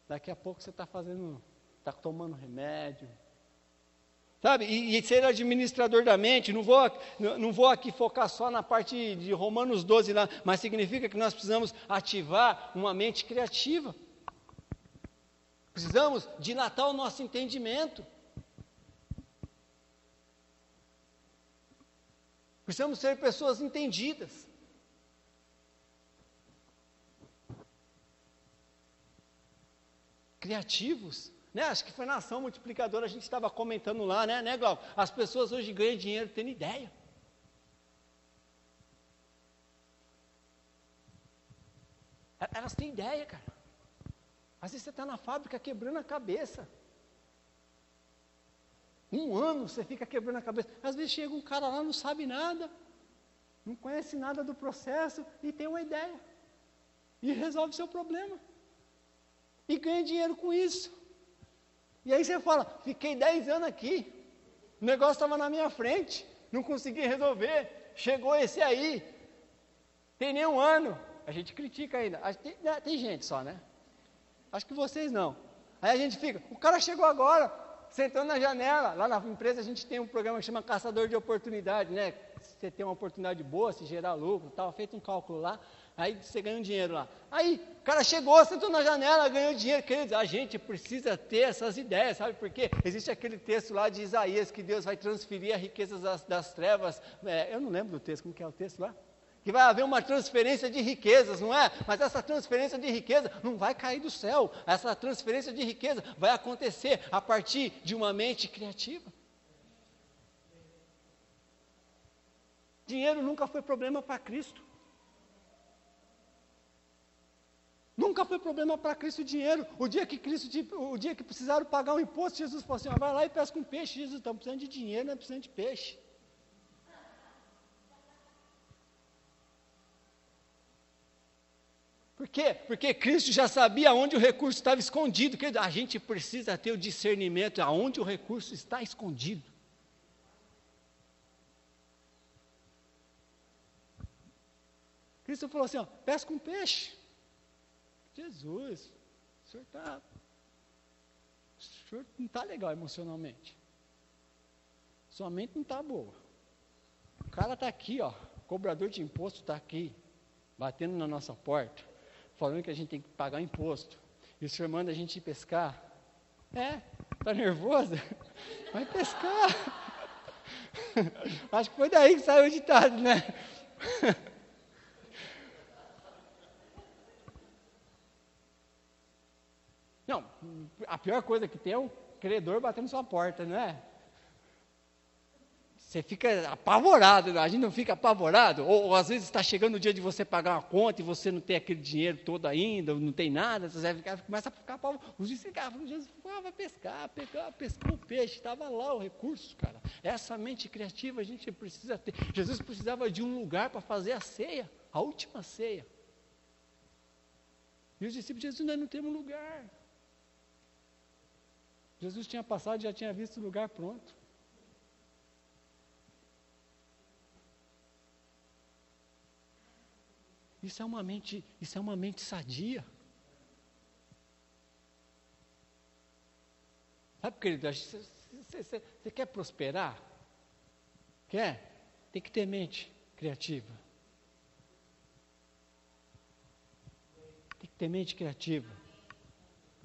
Daqui a pouco você está tomando remédio. Sabe, e ser administrador da mente, não vou aqui focar só na parte de Romanos 12 lá, mas significa que nós precisamos ativar uma mente criativa. Precisamos dilatar o nosso entendimento. Precisamos ser pessoas entendidas. Criativos. Né? Acho que foi na ação multiplicadora, a gente estava comentando lá, né, Glauco? As pessoas hoje ganham dinheiro tendo ideia. Elas têm ideia, cara. Às vezes você está na fábrica quebrando a cabeça. Um ano você fica quebrando a cabeça. Às vezes chega um cara lá, não sabe nada, não conhece nada do processo e tem uma ideia. E resolve seu problema. E ganha dinheiro com isso. E aí você fala, fiquei 10 anos aqui, o negócio estava na minha frente, não consegui resolver, chegou esse aí, tem nem um ano, a gente critica ainda, tem gente só, né? Acho que vocês não. Aí a gente fica, o cara chegou agora, sentando na janela, lá na empresa a gente tem um programa que chama Caçador de Oportunidade, né? Você tem uma oportunidade boa, se gerar lucro, tal, feito um cálculo lá, aí você ganha um dinheiro lá. Aí o cara chegou, sentou na janela, ganhou dinheiro. Queridos, a gente precisa ter essas ideias, sabe por quê? Existe aquele texto lá de Isaías, que Deus vai transferir a riqueza das trevas, eu não lembro do texto, como que é o texto lá? Que vai haver uma transferência de riquezas, não é? Mas essa transferência de riqueza não vai cair do céu, essa transferência de riqueza vai acontecer a partir de uma mente criativa. Dinheiro nunca foi problema para Cristo. Nunca foi problema para Cristo o dinheiro. O dia que precisaram pagar um imposto, Jesus falou assim, vai lá e pesca um peixe. Jesus, estamos precisando de dinheiro, não é precisando de peixe. Por quê? Porque Cristo já sabia onde o recurso estava escondido. Querido, a gente precisa ter o discernimento aonde o recurso está escondido. Cristo falou assim, ó, pesca um peixe. Jesus, o senhor não está legal emocionalmente. Sua mente não está boa. O cara está aqui, ó, o cobrador de imposto está aqui, batendo na nossa porta, falando que a gente tem que pagar imposto. E o senhor manda a gente ir pescar. Está nervoso? Vai pescar. Acho que foi daí que saiu o ditado, né? Não, a pior coisa que tem é o credor batendo sua porta, não é? Você fica apavorado, né? A gente não fica apavorado? Ou às vezes está chegando o dia de você pagar uma conta e você não tem aquele dinheiro todo ainda, não tem nada, você começa a ficar apavorado. Os discípulos falam, Jesus vai pescar, pescou o peixe, estava lá o recurso, cara. Essa mente criativa a gente precisa ter. Jesus precisava de um lugar para fazer a ceia, a última ceia. E os discípulos de Jesus, nós não temos lugar. Jesus tinha passado e já tinha visto o lugar pronto. Isso é uma mente sadia. Sabe, querido, você quer prosperar? Quer? Tem que ter mente criativa. Tem que ter mente criativa.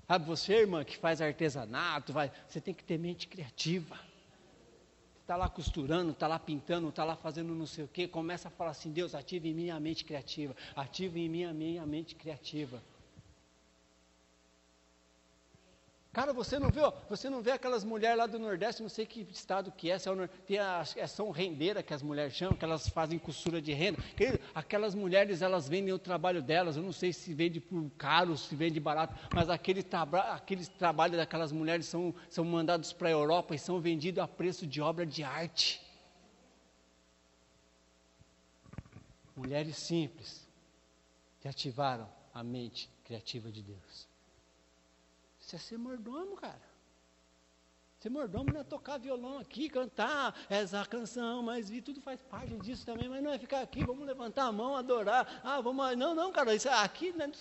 Sabe, você, irmã, que faz artesanato, você tem que ter mente criativa. Você está lá costurando, está lá pintando, está lá fazendo não sei o quê, começa a falar assim, Deus, ative em mim a mente criativa, ative em mim a minha mente criativa. Cara, você não vê aquelas mulheres lá do Nordeste, não sei que estado que é, são rendeira que as mulheres chamam, que elas fazem costura de renda. Querido, aquelas mulheres, elas vendem o trabalho delas, eu não sei se vende por caro, se vende barato, mas aqueles trabalhos daquelas mulheres são mandados para a Europa e são vendidos a preço de obra de arte. Mulheres simples que ativaram a mente criativa de Deus. Isso é ser mordomo, cara. Ser mordomo não é tocar violão aqui, cantar essa canção, mas tudo faz parte disso também, mas não é ficar aqui, vamos levantar a mão, adorar, não, cara, isso aqui né,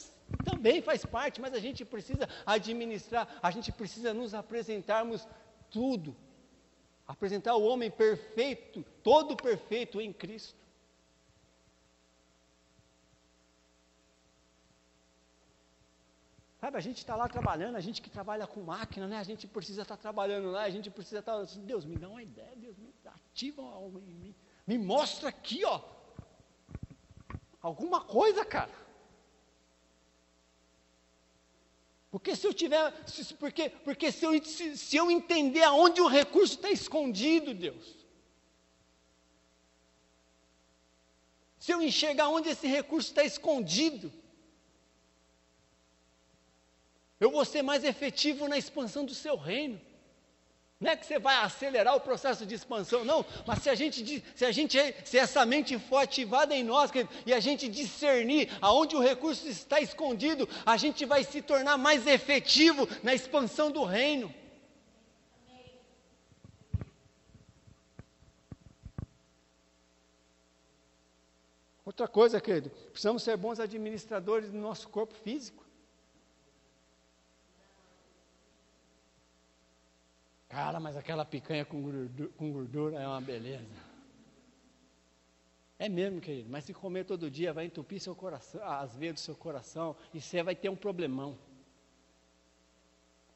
também faz parte, mas a gente precisa administrar, a gente precisa nos apresentarmos tudo, apresentar o homem perfeito, todo perfeito em Cristo. Sabe, a gente está lá trabalhando, a gente que trabalha com máquina, né? A gente precisa estar trabalhando lá, a gente precisa estar assim, Deus, me dá uma ideia, Deus, me ativa algo em mim, me mostra aqui, ó, alguma coisa, cara. Porque se eu tiver, porque se eu entender aonde o recurso está escondido, Deus, se eu enxergar onde esse recurso está escondido, eu vou ser mais efetivo na expansão do seu reino. Não é que você vai acelerar o processo de expansão, não, mas se essa mente for ativada em nós, e a gente discernir aonde o recurso está escondido, a gente vai se tornar mais efetivo na expansão do reino. Outra coisa, querido, precisamos ser bons administradores do nosso corpo físico. Cara, mas aquela picanha com gordura é uma beleza. É mesmo, querido, mas se comer todo dia vai entupir seu coração, as veias do seu coração, e você vai ter um problemão.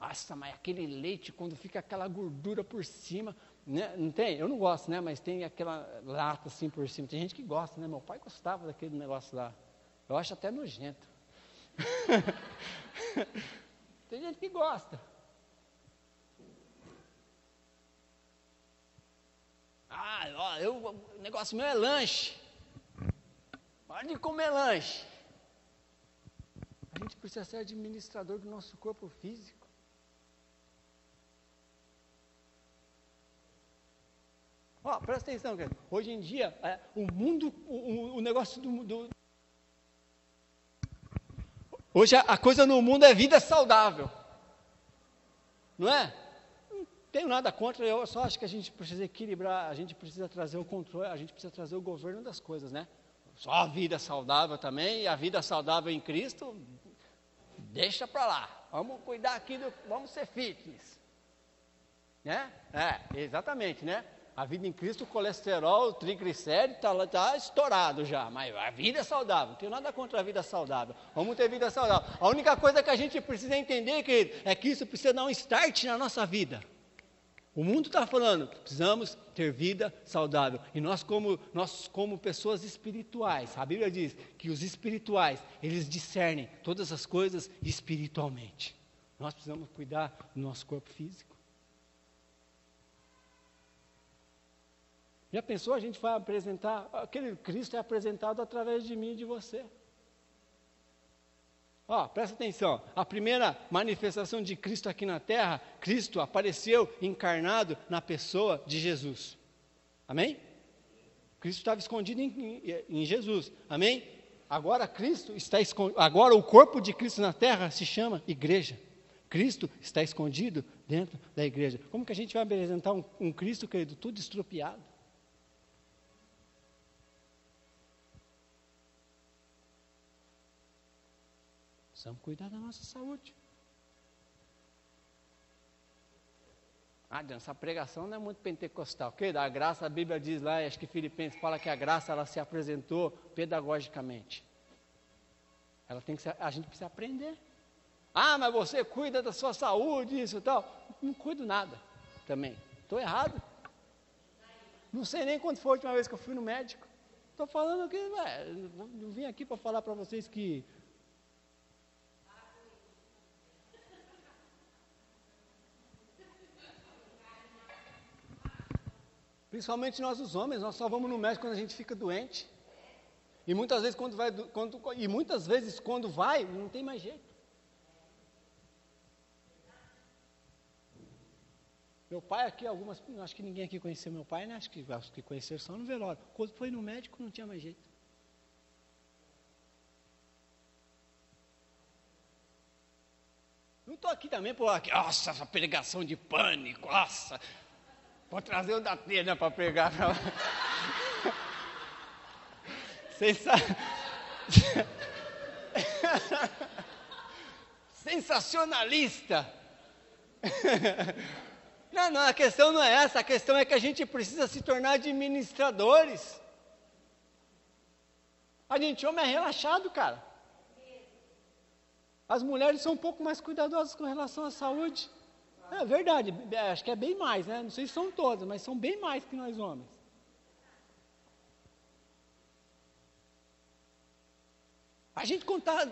Nossa, mas aquele leite, quando fica aquela gordura por cima, né? Não tem? Eu não gosto, né? Mas tem aquela lata assim por cima. Tem gente que gosta, né? Meu pai gostava daquele negócio lá. Eu acho até nojento. Tem gente que gosta. O negócio meu é lanche. Para de comer lanche. A gente precisa ser administrador do nosso corpo físico. Presta atenção, cara. Hoje em dia, o mundo, o negócio Hoje a coisa no mundo é vida saudável. Não é? Não tenho nada contra, eu só acho que a gente precisa equilibrar, a gente precisa trazer o controle, a gente precisa trazer o governo das coisas, né? Só a vida saudável também, e a vida saudável em Cristo, deixa para lá. Vamos cuidar aqui, vamos ser fitness. Né? Exatamente, né? A vida em Cristo, o colesterol, o triglicérido está estourado já, mas a vida é saudável, não tenho nada contra a vida saudável, vamos ter vida saudável. A única coisa que a gente precisa entender, querido, é que isso precisa dar um start na nossa vida. O mundo está falando, precisamos ter vida saudável, e nós como pessoas espirituais, a Bíblia diz que os espirituais, eles discernem todas as coisas espiritualmente. Nós precisamos cuidar do nosso corpo físico. Já pensou, a gente vai apresentar, aquele Cristo é apresentado através de mim e de você. Presta atenção, a primeira manifestação de Cristo aqui na terra, Cristo apareceu encarnado na pessoa de Jesus. Amém? Cristo estava escondido em Jesus. Amém? Agora Cristo está escondido, agora o corpo de Cristo na terra se chama igreja. Cristo está escondido dentro da igreja. Como que a gente vai apresentar um Cristo, querido, tudo estropiado? Precisamos cuidar da nossa saúde. Essa pregação não é muito pentecostal, ok? A graça, a Bíblia diz lá, acho que Filipenses fala que a graça, ela se apresentou pedagogicamente. A gente precisa aprender. Mas você cuida da sua saúde, isso e tal. Não cuido nada também. Estou errado. Não sei nem quando foi a última vez que eu fui no médico. Estou falando que, não vim aqui para falar para vocês que... Principalmente nós os homens, nós só vamos no médico quando a gente fica doente. E muitas vezes quando vai, não tem mais jeito. Meu pai aqui, acho que ninguém aqui conheceu meu pai, né? Acho que conheceram só no velório. Quando foi no médico, não tinha mais jeito. Não estou aqui também nossa, essa pregação de pânico, nossa... Vou trazer o da telha para pregar para sensacionalista. Não, a questão não é essa, a questão é que a gente precisa se tornar administradores. A gente homem é relaxado, cara. As mulheres são um pouco mais cuidadosas com relação à saúde. É verdade, acho que é bem mais, né? Não sei se são todas, mas são bem mais que nós homens. A gente quando está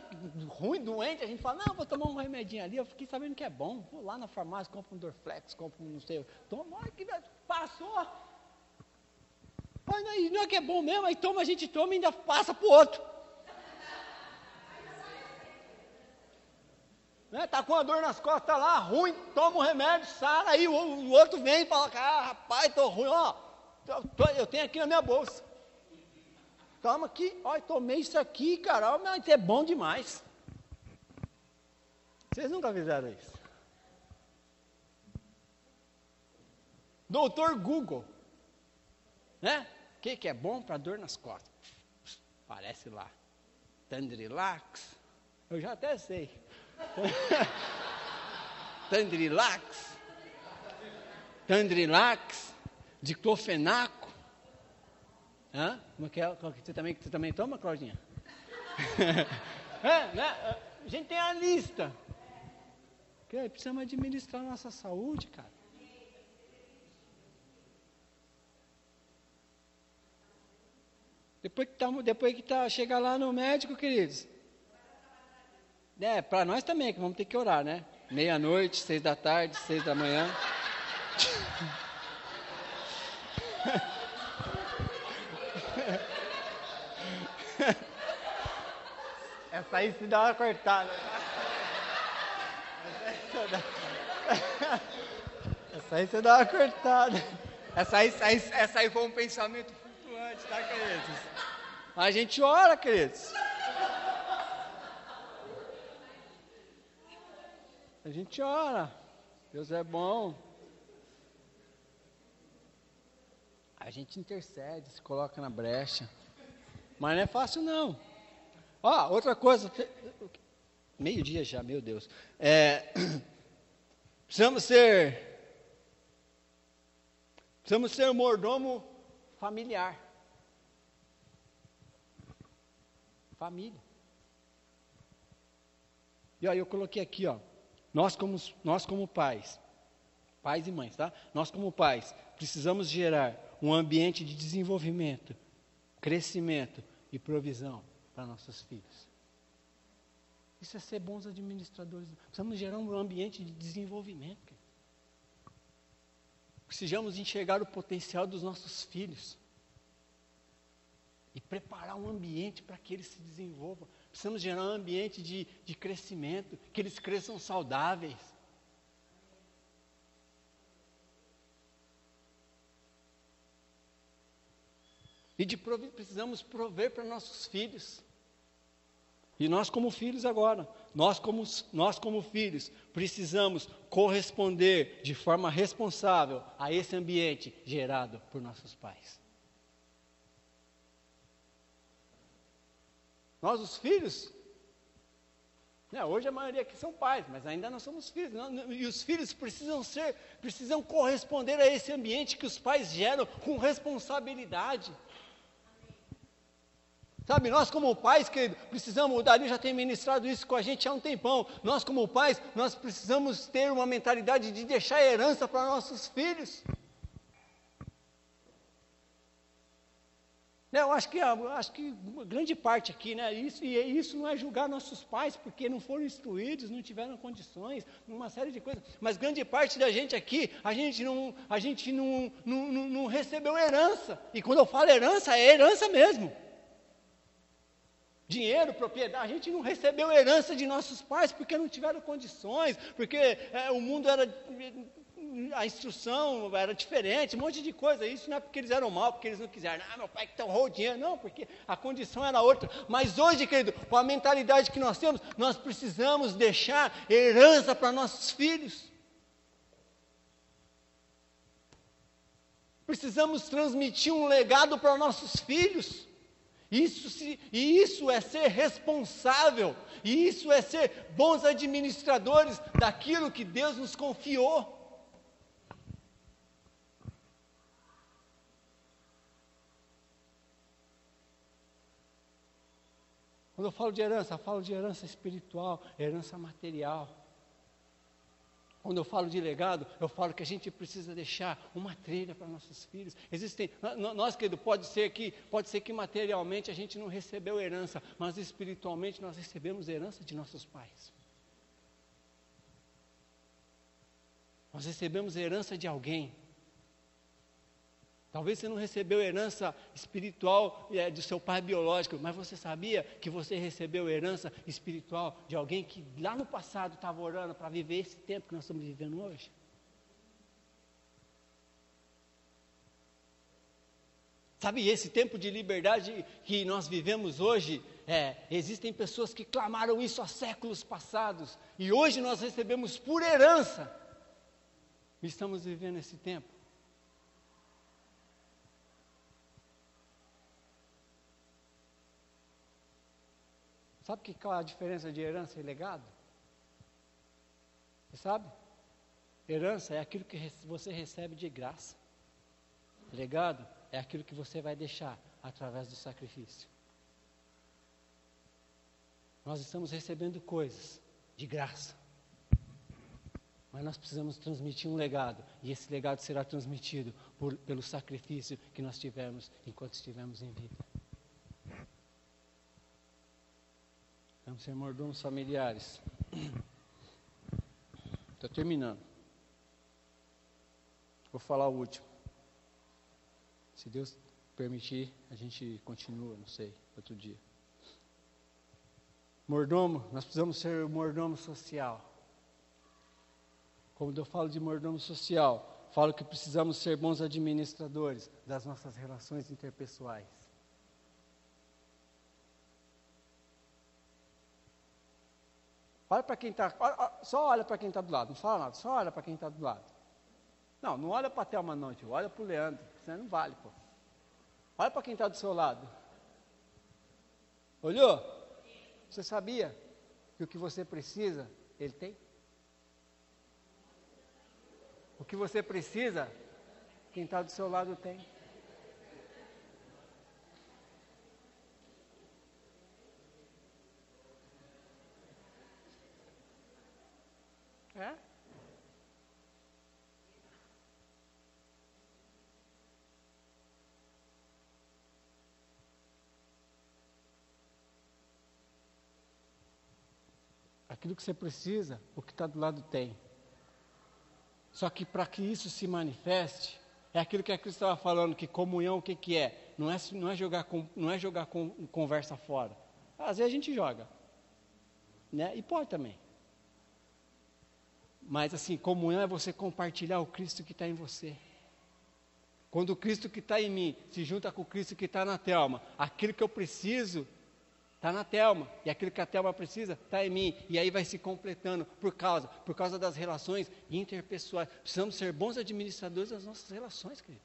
ruim, doente, a gente fala, não, vou tomar um remedinho ali, eu fiquei sabendo que é bom. Vou lá na farmácia, compro um Dorflex, compro um não sei, toma, olha que passou. Olha, não é que é bom mesmo, aí a gente toma e ainda passa para o outro. Está com a dor nas costas lá, ruim, toma um remédio, sara, aí o outro vem e fala, rapaz, estou ruim, eu tenho aqui na minha bolsa. Toma aqui, tomei isso aqui, cara, isso é bom demais. Vocês nunca fizeram isso? Doutor Google, né? O que é bom para dor nas costas? Parece lá, Tandrilax, eu já até sei. Tandrilax, diclofenaco. Como é que é? Você também toma, Claudinha? Né? A gente tem a lista. Precisamos administrar a nossa saúde, cara. Depois que chegar lá no médico, queridos. Para nós também, que vamos ter que orar, né? 12:00, 6:00, 6:00. Essa aí se dá uma cortada. Essa aí você dá uma cortada. Essa aí foi um pensamento flutuante, tá, queridos? A gente ora, queridos. A gente ora. Deus é bom. A gente intercede, se coloca na brecha. Mas não é fácil, não. Outra coisa. Meio-dia já, meu Deus. Precisamos ser mordomo familiar. Família. E eu coloquei aqui, nós como pais e mães, tá? Nós como pais, precisamos gerar um ambiente de desenvolvimento, crescimento e provisão para nossos filhos. Isso é ser bons administradores. Precisamos gerar um ambiente de desenvolvimento. Precisamos enxergar o potencial dos nossos filhos e preparar um ambiente para que eles se desenvolvam. Precisamos gerar um ambiente de crescimento, que eles cresçam saudáveis. E precisamos prover para nossos filhos. E nós como filhos agora, nós como filhos, precisamos corresponder de forma responsável a esse ambiente gerado por nossos pais. Nós os filhos, hoje a maioria aqui são pais, mas ainda não somos filhos. E os filhos precisam corresponder a esse ambiente que os pais geram com responsabilidade. Sabe, nós como pais, querido, precisamos, o Dario já tem ministrado isso com a gente há um tempão, nós como pais, nós precisamos ter uma mentalidade de deixar herança para nossos filhos. Eu acho que grande parte aqui, isso não é julgar nossos pais, porque não foram instruídos, não tiveram condições, uma série de coisas, mas grande parte da gente aqui, a gente não recebeu herança, e quando eu falo herança, é herança mesmo. Dinheiro, propriedade, a gente não recebeu herança de nossos pais porque não tiveram condições, porque o mundo a instrução era diferente, um monte de coisa. Isso não é porque eles eram mal, porque eles não quiseram. Meu pai que torrou o dinheiro. Não, porque a condição era outra. Mas hoje, querido, com a mentalidade que nós temos, nós precisamos deixar herança para nossos filhos. Precisamos transmitir um legado para nossos filhos. Isso é ser responsável, e isso é ser bons administradores daquilo que Deus nos confiou. Quando eu falo de herança espiritual, herança material. Quando eu falo de legado, eu falo que a gente precisa deixar uma trilha para nossos filhos. Nós, querido, pode ser que materialmente a gente não recebeu herança, mas espiritualmente nós recebemos herança de nossos pais. Nós recebemos herança de alguém. Talvez você não recebeu herança espiritual do seu pai biológico, mas você sabia que você recebeu herança espiritual de alguém que lá no passado estava orando para viver esse tempo que nós estamos vivendo hoje? Sabe, esse tempo de liberdade que nós vivemos hoje, existem pessoas que clamaram isso há séculos passados, e hoje nós recebemos por herança, e estamos vivendo esse tempo. Sabe qual é a diferença de herança e legado? Você sabe? Herança é aquilo que você recebe de graça. Legado é aquilo que você vai deixar através do sacrifício. Nós estamos recebendo coisas de graça, mas nós precisamos transmitir um legado, e esse legado será transmitido pelo sacrifício que nós tivemos enquanto estivemos em vida. Vamos ser mordomos familiares. Estou terminando. Vou falar o último. Se Deus permitir, a gente continua, não sei, outro dia. Mordomo, nós precisamos ser mordomo social. Quando eu falo de mordomo social, falo que precisamos ser bons administradores das nossas relações interpessoais. Olha para quem está, só olha para quem está do lado, não fala nada, só olha para quem está do lado. Não olha para a Thelma não, tio, olha para o Leandro, você não vale, pô. Olha para quem está do seu lado. Olhou? Você sabia que o que você precisa, ele tem? O que você precisa, quem está do seu lado tem. É? Aquilo que você precisa, o que está do lado tem. Só que para que isso se manifeste, é aquilo que a Cristo estava falando, que comunhão o que é? Não é jogar conversa fora. Às vezes a gente joga, né? E pode também. Mas assim, comunhão é você compartilhar o Cristo que está em você. Quando o Cristo que está em mim se junta com o Cristo que está na Thelma, aquilo que eu preciso está na Thelma, e aquilo que a Thelma precisa está em mim, e aí vai se completando por causa das relações interpessoais. Precisamos ser bons administradores das nossas relações, querido.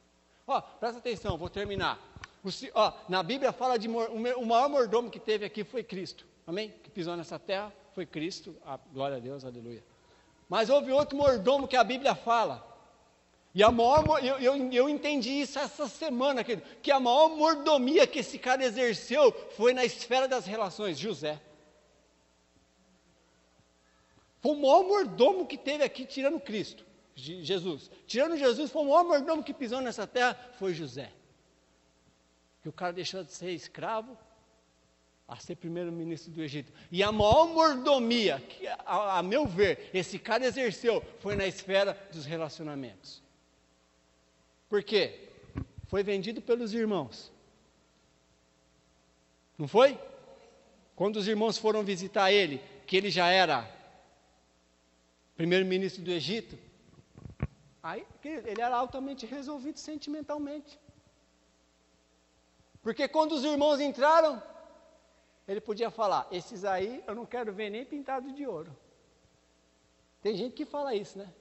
Presta atenção, vou terminar. Na Bíblia fala de o maior mordomo que teve aqui foi Cristo, amém? Que pisou nessa terra foi Cristo, glória a Deus, aleluia. Mas houve outro mordomo que a Bíblia fala, e eu entendi isso essa semana, querido, que a maior mordomia que esse cara exerceu foi na esfera das relações, José. Foi o maior mordomo que teve aqui, tirando Cristo, Jesus. Tirando Jesus, foi o maior mordomo que pisou nessa terra, foi José. Que o cara deixou de ser escravo a ser primeiro-ministro do Egito. E a maior mordomia, que, a meu ver, esse cara exerceu, foi na esfera dos relacionamentos. Por quê? Foi vendido pelos irmãos. Não foi? Quando os irmãos foram visitar ele, que ele já era primeiro-ministro do Egito, aí ele era altamente resolvido sentimentalmente. Porque quando os irmãos entraram, ele podia falar, esses aí eu não quero ver nem pintado de ouro. Tem gente que fala isso, né?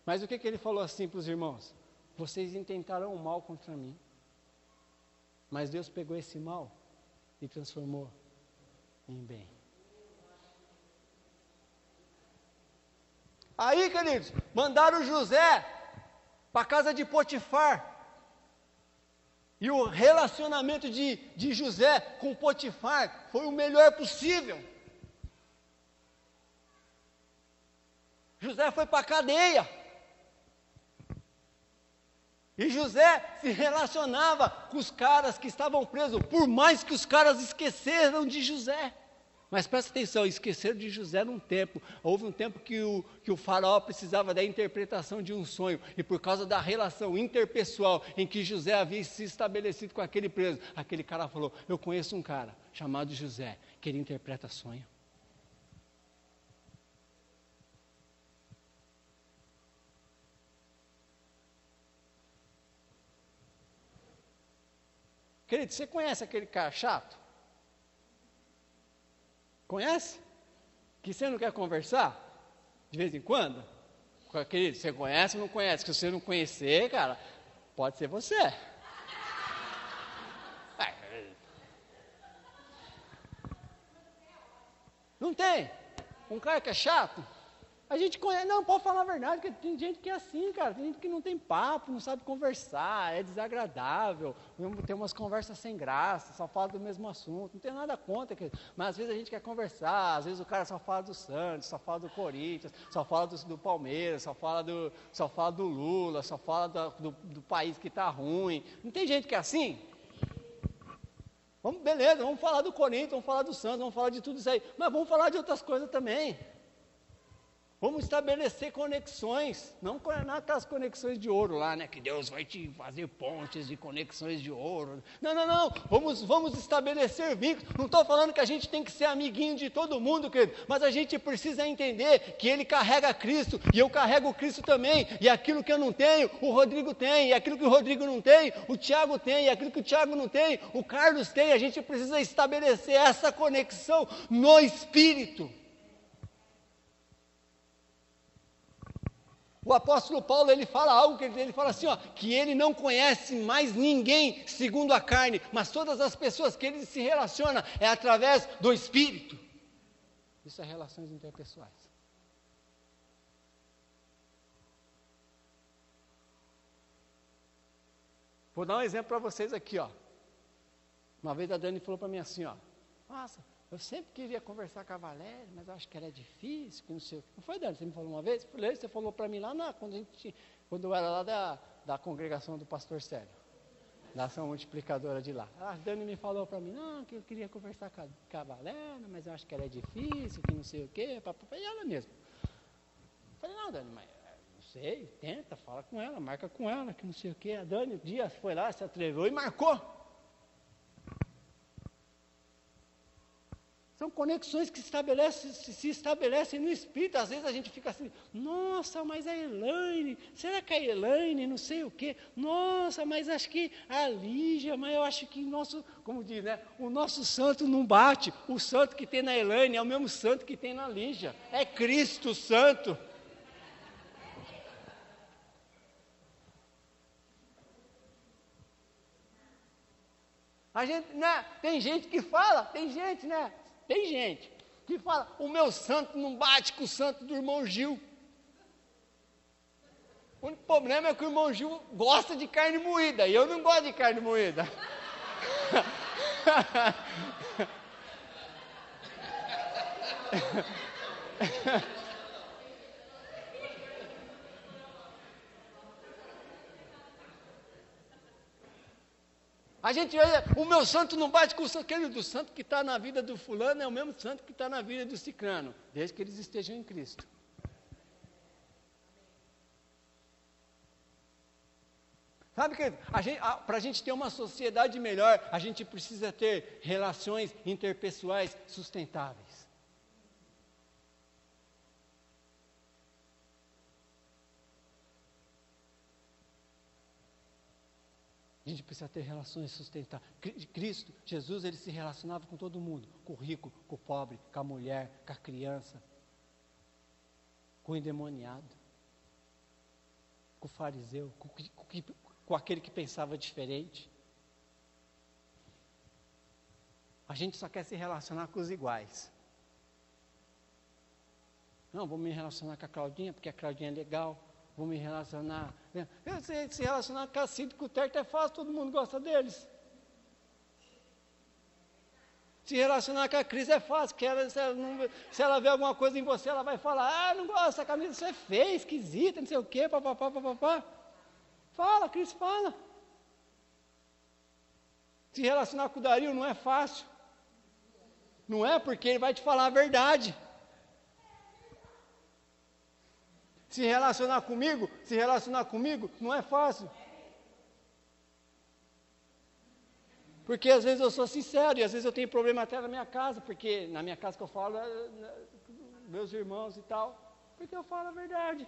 Mas o que ele falou assim para os irmãos? Vocês intentaram o mal contra mim, mas Deus pegou esse mal e transformou em bem. Aí, queridos, mandaram José para a casa de Potifar. E o relacionamento de José com Potifar foi o melhor possível. José foi para a cadeia. E José se relacionava com os caras que estavam presos, por mais que os caras esqueceram de José. Mas presta atenção, esqueceram de José num tempo. Houve um tempo que o faraó precisava da interpretação de um sonho. E por causa da relação interpessoal em que José havia se estabelecido com aquele preso, aquele cara falou, eu conheço um cara chamado José, que ele interpreta sonho. Querido, você conhece aquele cara chato? Conhece? Que você não quer conversar? De vez em quando? Querido, você conhece ou não conhece? Se você não conhecer, cara, pode ser você. Não tem? Um cara que é chato? A gente conhece, não, pode falar a verdade, porque tem gente que é assim, cara, tem gente que não tem papo, não sabe conversar, é desagradável, tem umas conversas sem graça, só fala do mesmo assunto, não tem nada contra, mas às vezes a gente quer conversar, às vezes o cara só fala do Santos, só fala do Corinthians, só fala do Palmeiras, só fala do Lula, só fala do país que está ruim, não tem gente que é assim? Beleza, vamos falar do Corinthians, vamos falar do Santos, vamos falar de tudo isso aí, mas vamos falar de outras coisas também. Vamos estabelecer conexões, não aquelas conexões de ouro lá, né? Que Deus vai te fazer pontes de conexões de ouro. Não, não, não. Vamos estabelecer vínculos. Não estou falando que a gente tem que ser amiguinho de todo mundo, querido, mas a gente precisa entender que ele carrega Cristo e eu carrego Cristo também. E aquilo que eu não tenho, o Rodrigo tem. E aquilo que o Rodrigo não tem, o Tiago tem. E aquilo que o Tiago não tem, o Carlos tem. A gente precisa estabelecer essa conexão no Espírito. O apóstolo Paulo, ele fala algo, que ele fala assim, ó, que ele não conhece mais ninguém segundo a carne, mas todas as pessoas que ele se relaciona é através do Espírito. Isso é relações interpessoais. Vou dar um exemplo para vocês aqui, ó. Uma vez a Dani falou para mim assim, ó, nossa, eu sempre queria conversar com a Valéria, mas eu acho que ela é difícil, que não sei o que. Não foi, Dani? Você me falou uma vez? Eu falei, você falou para mim lá quando eu era lá da congregação do pastor Célio, da ação multiplicadora de lá. A Dani me falou para mim, não, que eu queria conversar com a Valéria, mas eu acho que ela é difícil, que não sei o quê, e ela mesma. Eu falei, não, Dani, mas não sei, tenta, fala com ela, marca com ela, que não sei o quê. A Dani, um dia foi lá, se atreveu e marcou. São conexões que se estabelecem no Espírito. Às vezes a gente fica assim, nossa, mas a Elaine, será que a Elaine, não sei o quê, nossa, mas acho que a Lígia, mas eu acho que como diz, né, o nosso santo não bate, o santo que tem na Elaine é o mesmo santo que tem na Lígia, é Cristo Santo. A gente, né, tem gente que fala, tem gente que fala, o meu santo não bate com o santo do irmão Gil. O único problema é que o irmão Gil gosta de carne moída, e eu não gosto de carne moída. A gente olha, o meu santo não bate com o santo, aquele do santo que está na vida do fulano é o mesmo santo que está na vida do cicrano, desde que eles estejam em Cristo. Sabe, querido, para a gente ter uma sociedade melhor, a gente precisa ter relações interpessoais sustentáveis. A gente precisa ter relações sustentáveis. Cristo, Jesus, ele se relacionava com todo mundo, com o rico, com o pobre, com a mulher, com a criança, com o endemoniado, com o fariseu, com aquele que pensava diferente. A gente só quer se relacionar com os iguais. Não, vou me relacionar com a Claudinha, porque a Claudinha é legal. Vou me relacionar. Se relacionar com a Cid, com o Terto é fácil, todo mundo gosta deles. Se relacionar com a Cris é fácil, porque se ela vê alguma coisa em você, ela vai falar, não gosto, essa camisa você é feia, esquisita, não sei o quê, papapá. Fala, Cris, fala. Se relacionar com o Dario não é fácil. Não é porque ele vai te falar a verdade. Se relacionar comigo não é fácil. Porque às vezes eu sou sincero e às vezes eu tenho problema até na minha casa, porque na minha casa que eu falo, meus irmãos e tal, porque eu falo a verdade.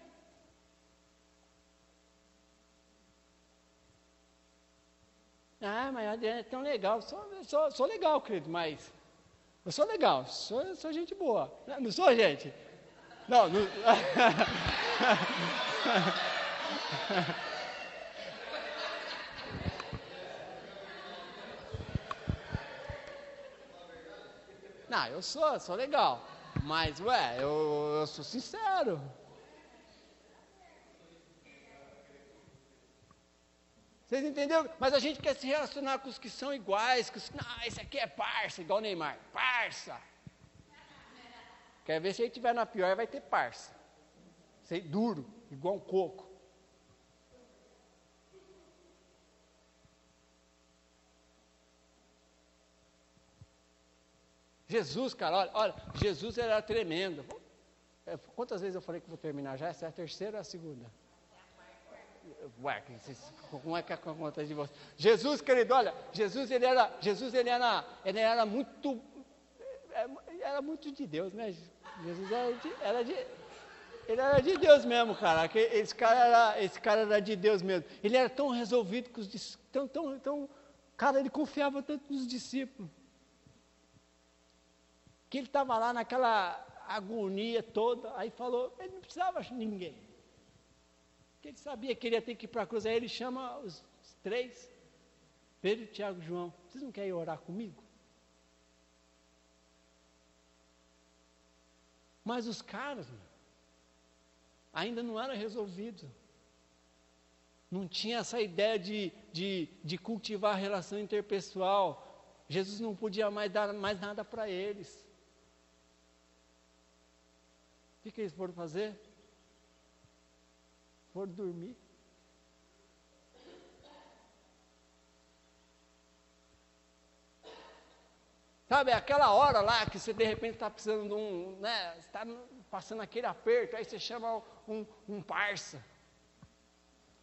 Ah, mas a Adriana é tão legal. Sou legal, querido, mas eu sou legal, sou gente boa. Não sou, gente? Não. Não, eu sou legal, mas, eu sou sincero. Vocês entenderam? Mas a gente quer se relacionar com os que são iguais, esse aqui é parça, igual o Neymar, parça. Quer ver se ele estiver na pior, vai ter parça. Sei, duro, igual um coco. Jesus, cara, olha, Jesus era tremendo. Quantas vezes eu falei que vou terminar já? Essa é a terceira ou a segunda? Ué, como é que acontece de você? Jesus, querido, olha, Jesus ele era muito de Deus, né? Jesus ele era de Deus mesmo, cara. Esse cara era de Deus mesmo. Ele era tão resolvido com os cara, ele confiava tanto nos discípulos. Que ele estava lá naquela agonia toda, aí falou, ele não precisava de ninguém. Porque ele sabia que ele ia ter que ir para a cruz. Aí ele chama os três, Pedro, Tiago e João. Vocês não querem orar comigo? Mas os caras, ainda não era resolvido. Não tinha essa ideia de cultivar a relação interpessoal. Jesus não podia mais dar mais nada para eles. O que eles foram fazer? Foram dormir. Sabe, aquela hora lá que você de repente está precisando de né, está passando aquele aperto, aí você chama um parça.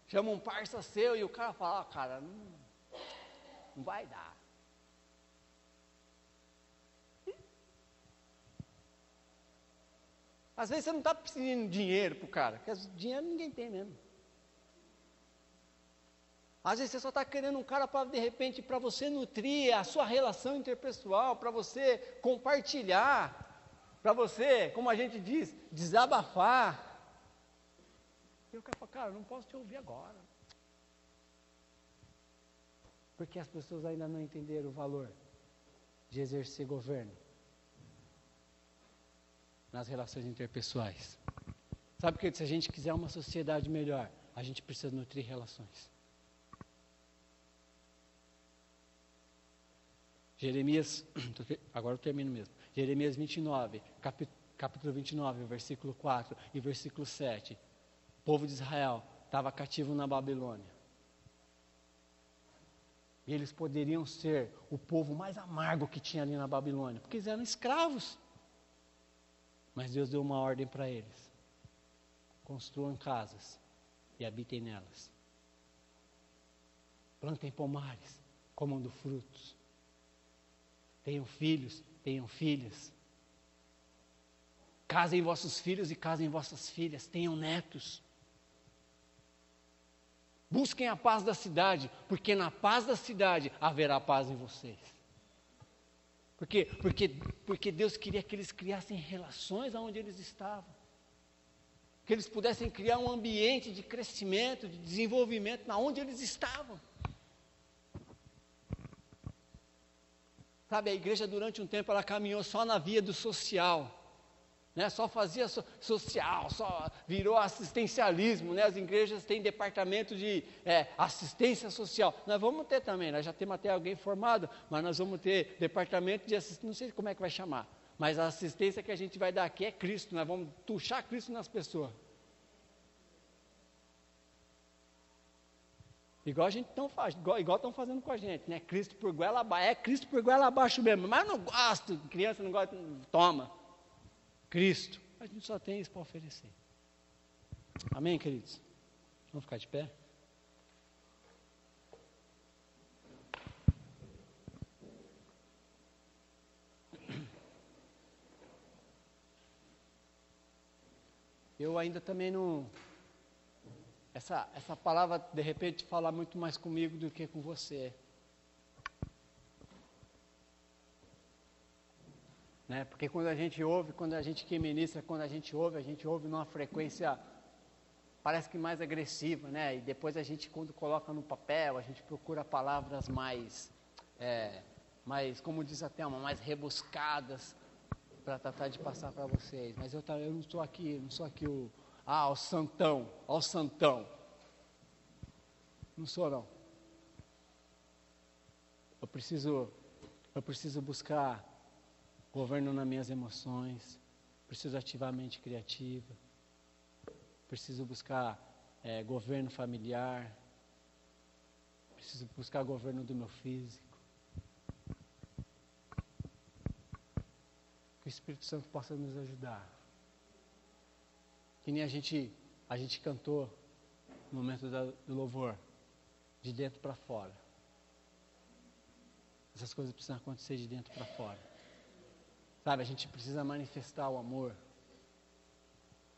Chama um parça seu e o cara fala, cara, não vai dar. Às vezes você não está pedindo dinheiro para o cara, porque dinheiro ninguém tem mesmo. Às vezes você só está querendo um cara para, de repente, para você nutrir a sua relação interpessoal, para você compartilhar, para você, como a gente diz, desabafar. E o cara fala, cara, não posso te ouvir agora. Porque as pessoas ainda não entenderam o valor de exercer governo nas relações interpessoais. Sabe que se a gente quiser uma sociedade melhor, a gente precisa nutrir relações. Jeremias, agora eu termino mesmo. Jeremias 29, capítulo 29, versículo 4 e versículo 7. O povo de Israel estava cativo na Babilônia. E eles poderiam ser o povo mais amargo que tinha ali na Babilônia, porque eles eram escravos. Mas Deus deu uma ordem para eles: construam casas e habitem nelas. Plantem pomares, comam do frutos. Tenham filhos, tenham filhas. Casem vossos filhos e casem vossas filhas. Tenham netos. Busquem a paz da cidade, porque na paz da cidade haverá paz em vocês. Porque Deus queria que eles criassem relações aonde eles estavam. Que eles pudessem criar um ambiente de crescimento, de desenvolvimento, na onde eles estavam. Sabe, a igreja durante um tempo ela caminhou só na via do social. Né, só fazia social, só virou assistencialismo, né? As igrejas têm departamento de assistência social. Nós vamos ter também, nós já temos até alguém formado, mas nós vamos ter departamento de assistência, não sei como é que vai chamar, mas a assistência que a gente vai dar aqui é Cristo, nós vamos tuchar Cristo nas pessoas. Igual a gente não faz, igual estão fazendo com a gente, né? Cristo por goela abaixo, Cristo por goela abaixo mesmo, mas eu não gosto, criança não gosta, toma. Cristo, a gente só tem isso para oferecer. Amém, queridos? Vamos ficar de pé? Eu ainda também não... Essa palavra, de repente, fala muito mais comigo do que com você. Né? Porque quando a gente ouve, quando a gente que ministra, quando a gente ouve numa frequência, parece que mais agressiva, né? E depois a gente, quando coloca no papel, a gente procura palavras mais, como diz a Thelma, mais rebuscadas, para tratar de passar para vocês. Mas eu não sou aqui o santão. Não sou, não. Eu preciso buscar governo nas minhas emoções, preciso ativar a mente criativa, preciso buscar governo familiar, preciso buscar governo do meu físico. Que o Espírito Santo possa nos ajudar Que nem a gente cantou no momento do louvor, de dentro para fora. Essas coisas precisam acontecer de dentro para fora. Sabe, a gente precisa manifestar o amor.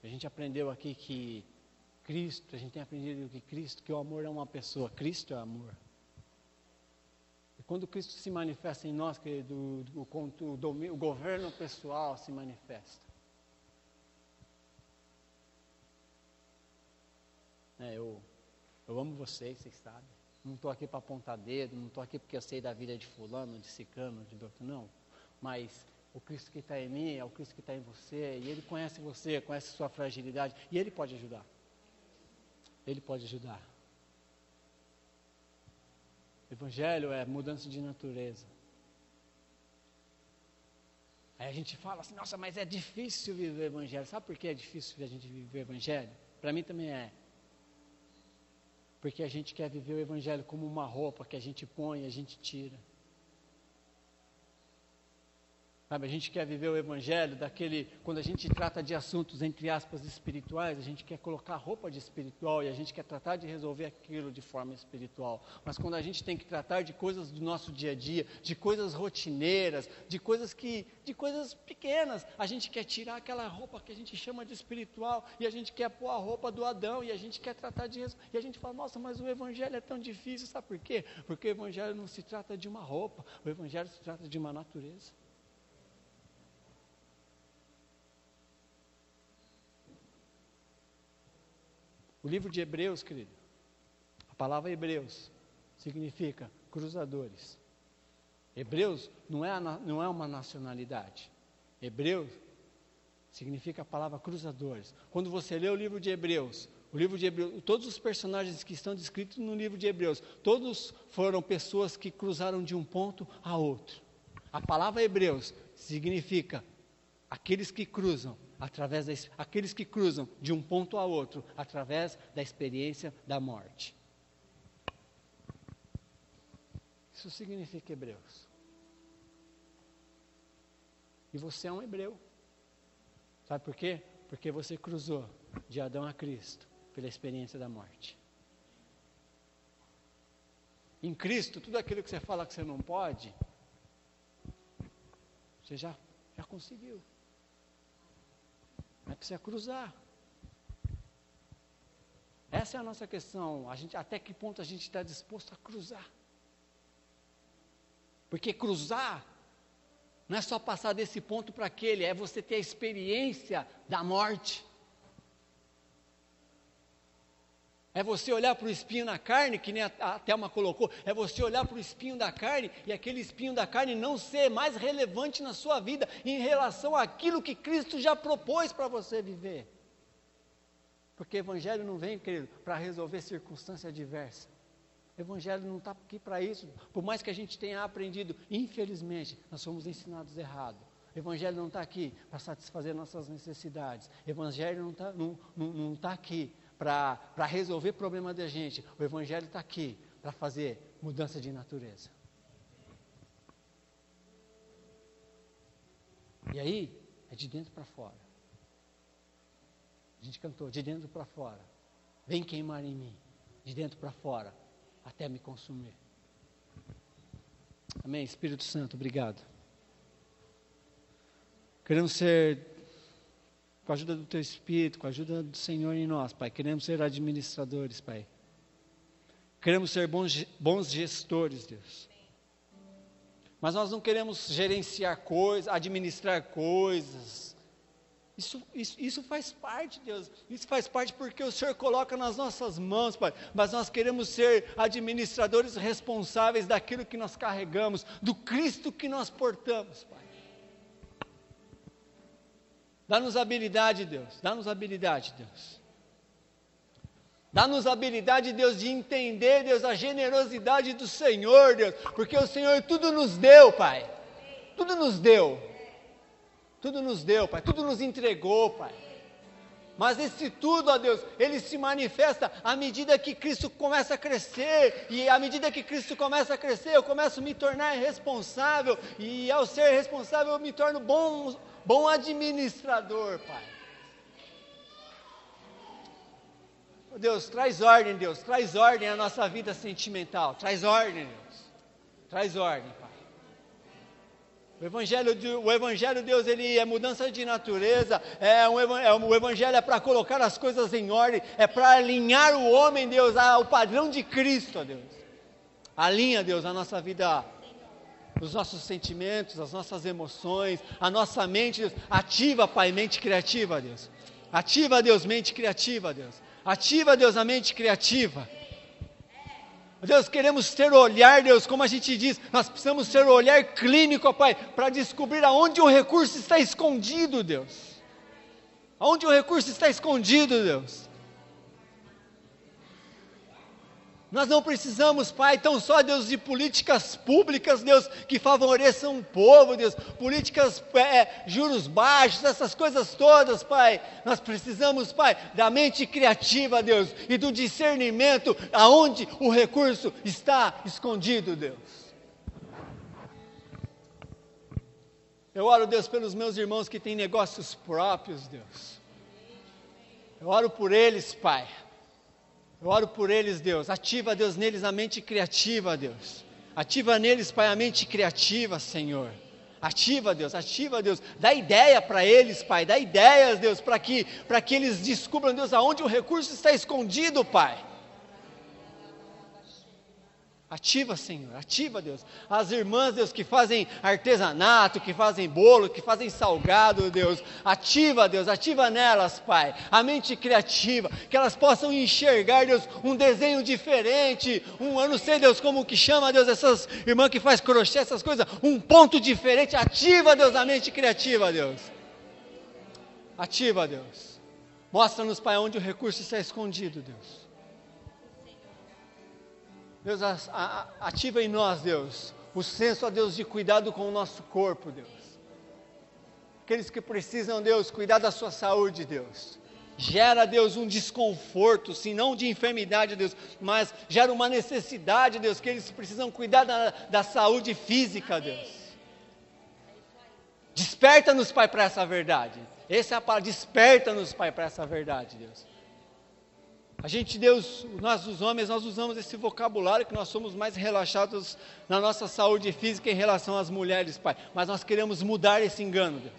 A gente aprendeu aqui que Cristo, a gente tem aprendido que o amor é uma pessoa, Cristo é amor. E quando Cristo se manifesta em nós, querido, o governo pessoal se manifesta. Eu amo vocês sabem. Não estou aqui para apontar dedo, não estou aqui porque eu sei da vida de fulano, de ciclano, de outro, não. Mas o Cristo que está em mim é o Cristo que está em você, e Ele conhece você, conhece sua fragilidade, e Ele pode ajudar. Ele pode ajudar. O Evangelho é mudança de natureza. Aí a gente fala assim, nossa, mas é difícil viver o Evangelho. Sabe por que é difícil a gente viver o Evangelho? Para mim também é. Porque a gente quer viver o Evangelho como uma roupa que a gente põe e a gente tira. Sabe, a gente quer viver o Evangelho quando a gente trata de assuntos, entre aspas, espirituais, a gente quer colocar roupa de espiritual e a gente quer tratar de resolver aquilo de forma espiritual. Mas quando a gente tem que tratar de coisas do nosso dia a dia, de coisas rotineiras, de coisas pequenas, a gente quer tirar aquela roupa que a gente chama de espiritual e a gente quer pôr a roupa do Adão e a gente quer tratar de isso. E a gente fala, nossa, mas o Evangelho é tão difícil, sabe por quê? Porque o Evangelho não se trata de uma roupa, o Evangelho se trata de uma natureza. O livro de Hebreus, querido, a palavra Hebreus significa cruzadores. Hebreus não é uma nacionalidade. Hebreus significa a palavra cruzadores. Quando você lê o livro de Hebreus, todos os personagens que estão descritos no livro de Hebreus, todos foram pessoas que cruzaram de um ponto a outro. A palavra Hebreus significa aqueles que cruzam de um ponto a outro, através da experiência da morte. Isso significa Hebreus. E você é um hebreu. Sabe por quê? Porque você cruzou de Adão a Cristo pela experiência da morte. Em Cristo, tudo aquilo que você fala que você não pode, você já conseguiu. Mas precisa cruzar. Essa é a nossa questão. Até que ponto a gente está disposto a cruzar? Porque cruzar não é só passar desse ponto para aquele, é você ter a experiência da morte. É você olhar para o espinho na carne, que nem a Thelma colocou, é você olhar para o espinho da carne e aquele espinho da carne não ser mais relevante na sua vida em relação àquilo que Cristo já propôs para você viver. Porque o Evangelho não vem, querido, para resolver circunstância adversa. O Evangelho não está aqui para isso. Por mais que a gente tenha aprendido, infelizmente, nós somos ensinados errado. O Evangelho não está aqui para satisfazer nossas necessidades. O Evangelho não está aqui para resolver problema da gente. O Evangelho está aqui para fazer mudança de natureza. E aí, é de dentro para fora. A gente cantou, de dentro para fora. Vem queimar em mim, de dentro para fora, até me consumir. Amém? Espírito Santo, obrigado. Queremos ser, com a ajuda do Teu Espírito, com a ajuda do Senhor em nós, Pai, queremos ser administradores, Pai. Queremos ser bons gestores, Deus. Mas nós não queremos gerenciar coisas, administrar coisas. Isso faz parte, Deus. Isso faz parte porque o Senhor coloca nas nossas mãos, Pai. Mas nós queremos ser administradores responsáveis daquilo que nós carregamos, do Cristo que nós portamos, Pai. Dá-nos habilidade, Deus. Dá-nos habilidade, Deus. Dá-nos habilidade, Deus, de entender, Deus, a generosidade do Senhor, Deus. Porque o Senhor tudo nos deu, Pai. Tudo nos deu. Tudo nos deu, Pai. Tudo nos entregou, Pai. Mas esse tudo, ó Deus, ele se manifesta à medida que Cristo começa a crescer. E à medida que Cristo começa a crescer, eu começo a me tornar responsável. E ao ser responsável, eu me torno bom administrador, Pai. Deus, traz ordem à nossa vida sentimental, traz ordem, Deus, traz ordem, Pai. O Evangelho, Deus, ele é mudança de natureza, o Evangelho é para colocar as coisas em ordem, é para alinhar o homem, Deus, ao padrão de Cristo, ó Deus. Alinha, Deus, a nossa vida, os nossos sentimentos, as nossas emoções, a nossa mente, Deus. Ativa, Pai, mente criativa, Deus. Ativa, Deus, mente criativa, Deus. Ativa, Deus, a mente criativa. Deus, queremos ter olhar, Deus, como a gente diz, nós precisamos ter olhar clínico, ó Pai, para descobrir aonde o recurso está escondido, Deus. Aonde o recurso está escondido, Deus. Nós não precisamos, Pai, tão só, Deus, de políticas públicas, Deus, que favoreçam o povo, Deus, políticas, juros baixos, essas coisas todas, Pai. Nós precisamos, Pai, da mente criativa, Deus, e do discernimento aonde o recurso está escondido, Deus. Eu oro, Deus, pelos meus irmãos que têm negócios próprios, Deus. Eu oro por eles, Pai. Eu oro por eles, Deus. Ativa, Deus, neles a mente criativa, Deus. Ativa neles, Pai, a mente criativa, Senhor. Ativa, Deus. Dá ideia para eles, Pai. Dá ideias, Deus, para que eles descubram, Deus, aonde o recurso está escondido, Pai. Ativa, Senhor, ativa, Deus. As irmãs, Deus, que fazem artesanato, que fazem bolo, que fazem salgado, Deus. Ativa, Deus, ativa nelas, Pai, a mente criativa, que elas possam enxergar, Deus, um desenho diferente, eu não sei, Deus, como que chama, Deus, essas irmãs que fazem crochê, essas coisas, um ponto diferente. Ativa, Deus, a mente criativa, Deus. Ativa, Deus. Mostra-nos, Pai, onde o recurso está escondido, Deus. Deus, ativa em nós, Deus, o senso, ó Deus, de cuidado com o nosso corpo, Deus. Aqueles que precisam, Deus, cuidar da sua saúde, Deus. Gera, Deus, um desconforto, se não de enfermidade, Deus, mas gera uma necessidade, Deus, que eles precisam cuidar da saúde física, Deus. Desperta-nos, Pai, para essa verdade. Essa é a palavra, desperta-nos, Pai, para essa verdade, Deus. A gente, Deus, nós os homens, nós usamos esse vocabulário que nós somos mais relaxados na nossa saúde física em relação às mulheres, Pai. Mas nós queremos mudar esse engano, Deus.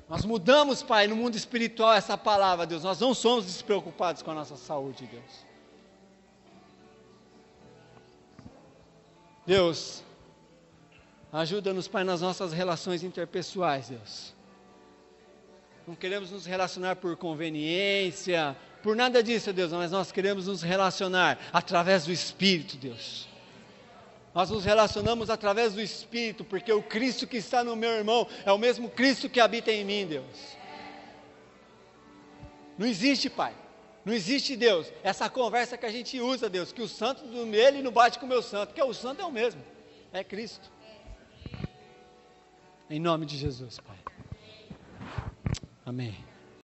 Nós mudamos, Pai, no mundo espiritual essa palavra, Deus. Nós não somos despreocupados com a nossa saúde, Deus. Deus, ajuda-nos, Pai, nas nossas relações interpessoais, Deus. Não queremos nos relacionar por conveniência, por nada disso, Deus, mas nós queremos nos relacionar através do Espírito, Deus. Nós nos relacionamos através do Espírito, porque o Cristo que está no meu irmão é o mesmo Cristo que habita em mim, Deus. Não existe, Pai, não existe, Deus, essa conversa que a gente usa, Deus, que o santo dele não bate com o meu santo, porque o santo é o mesmo, é Cristo. Em nome de Jesus, Pai. Amém.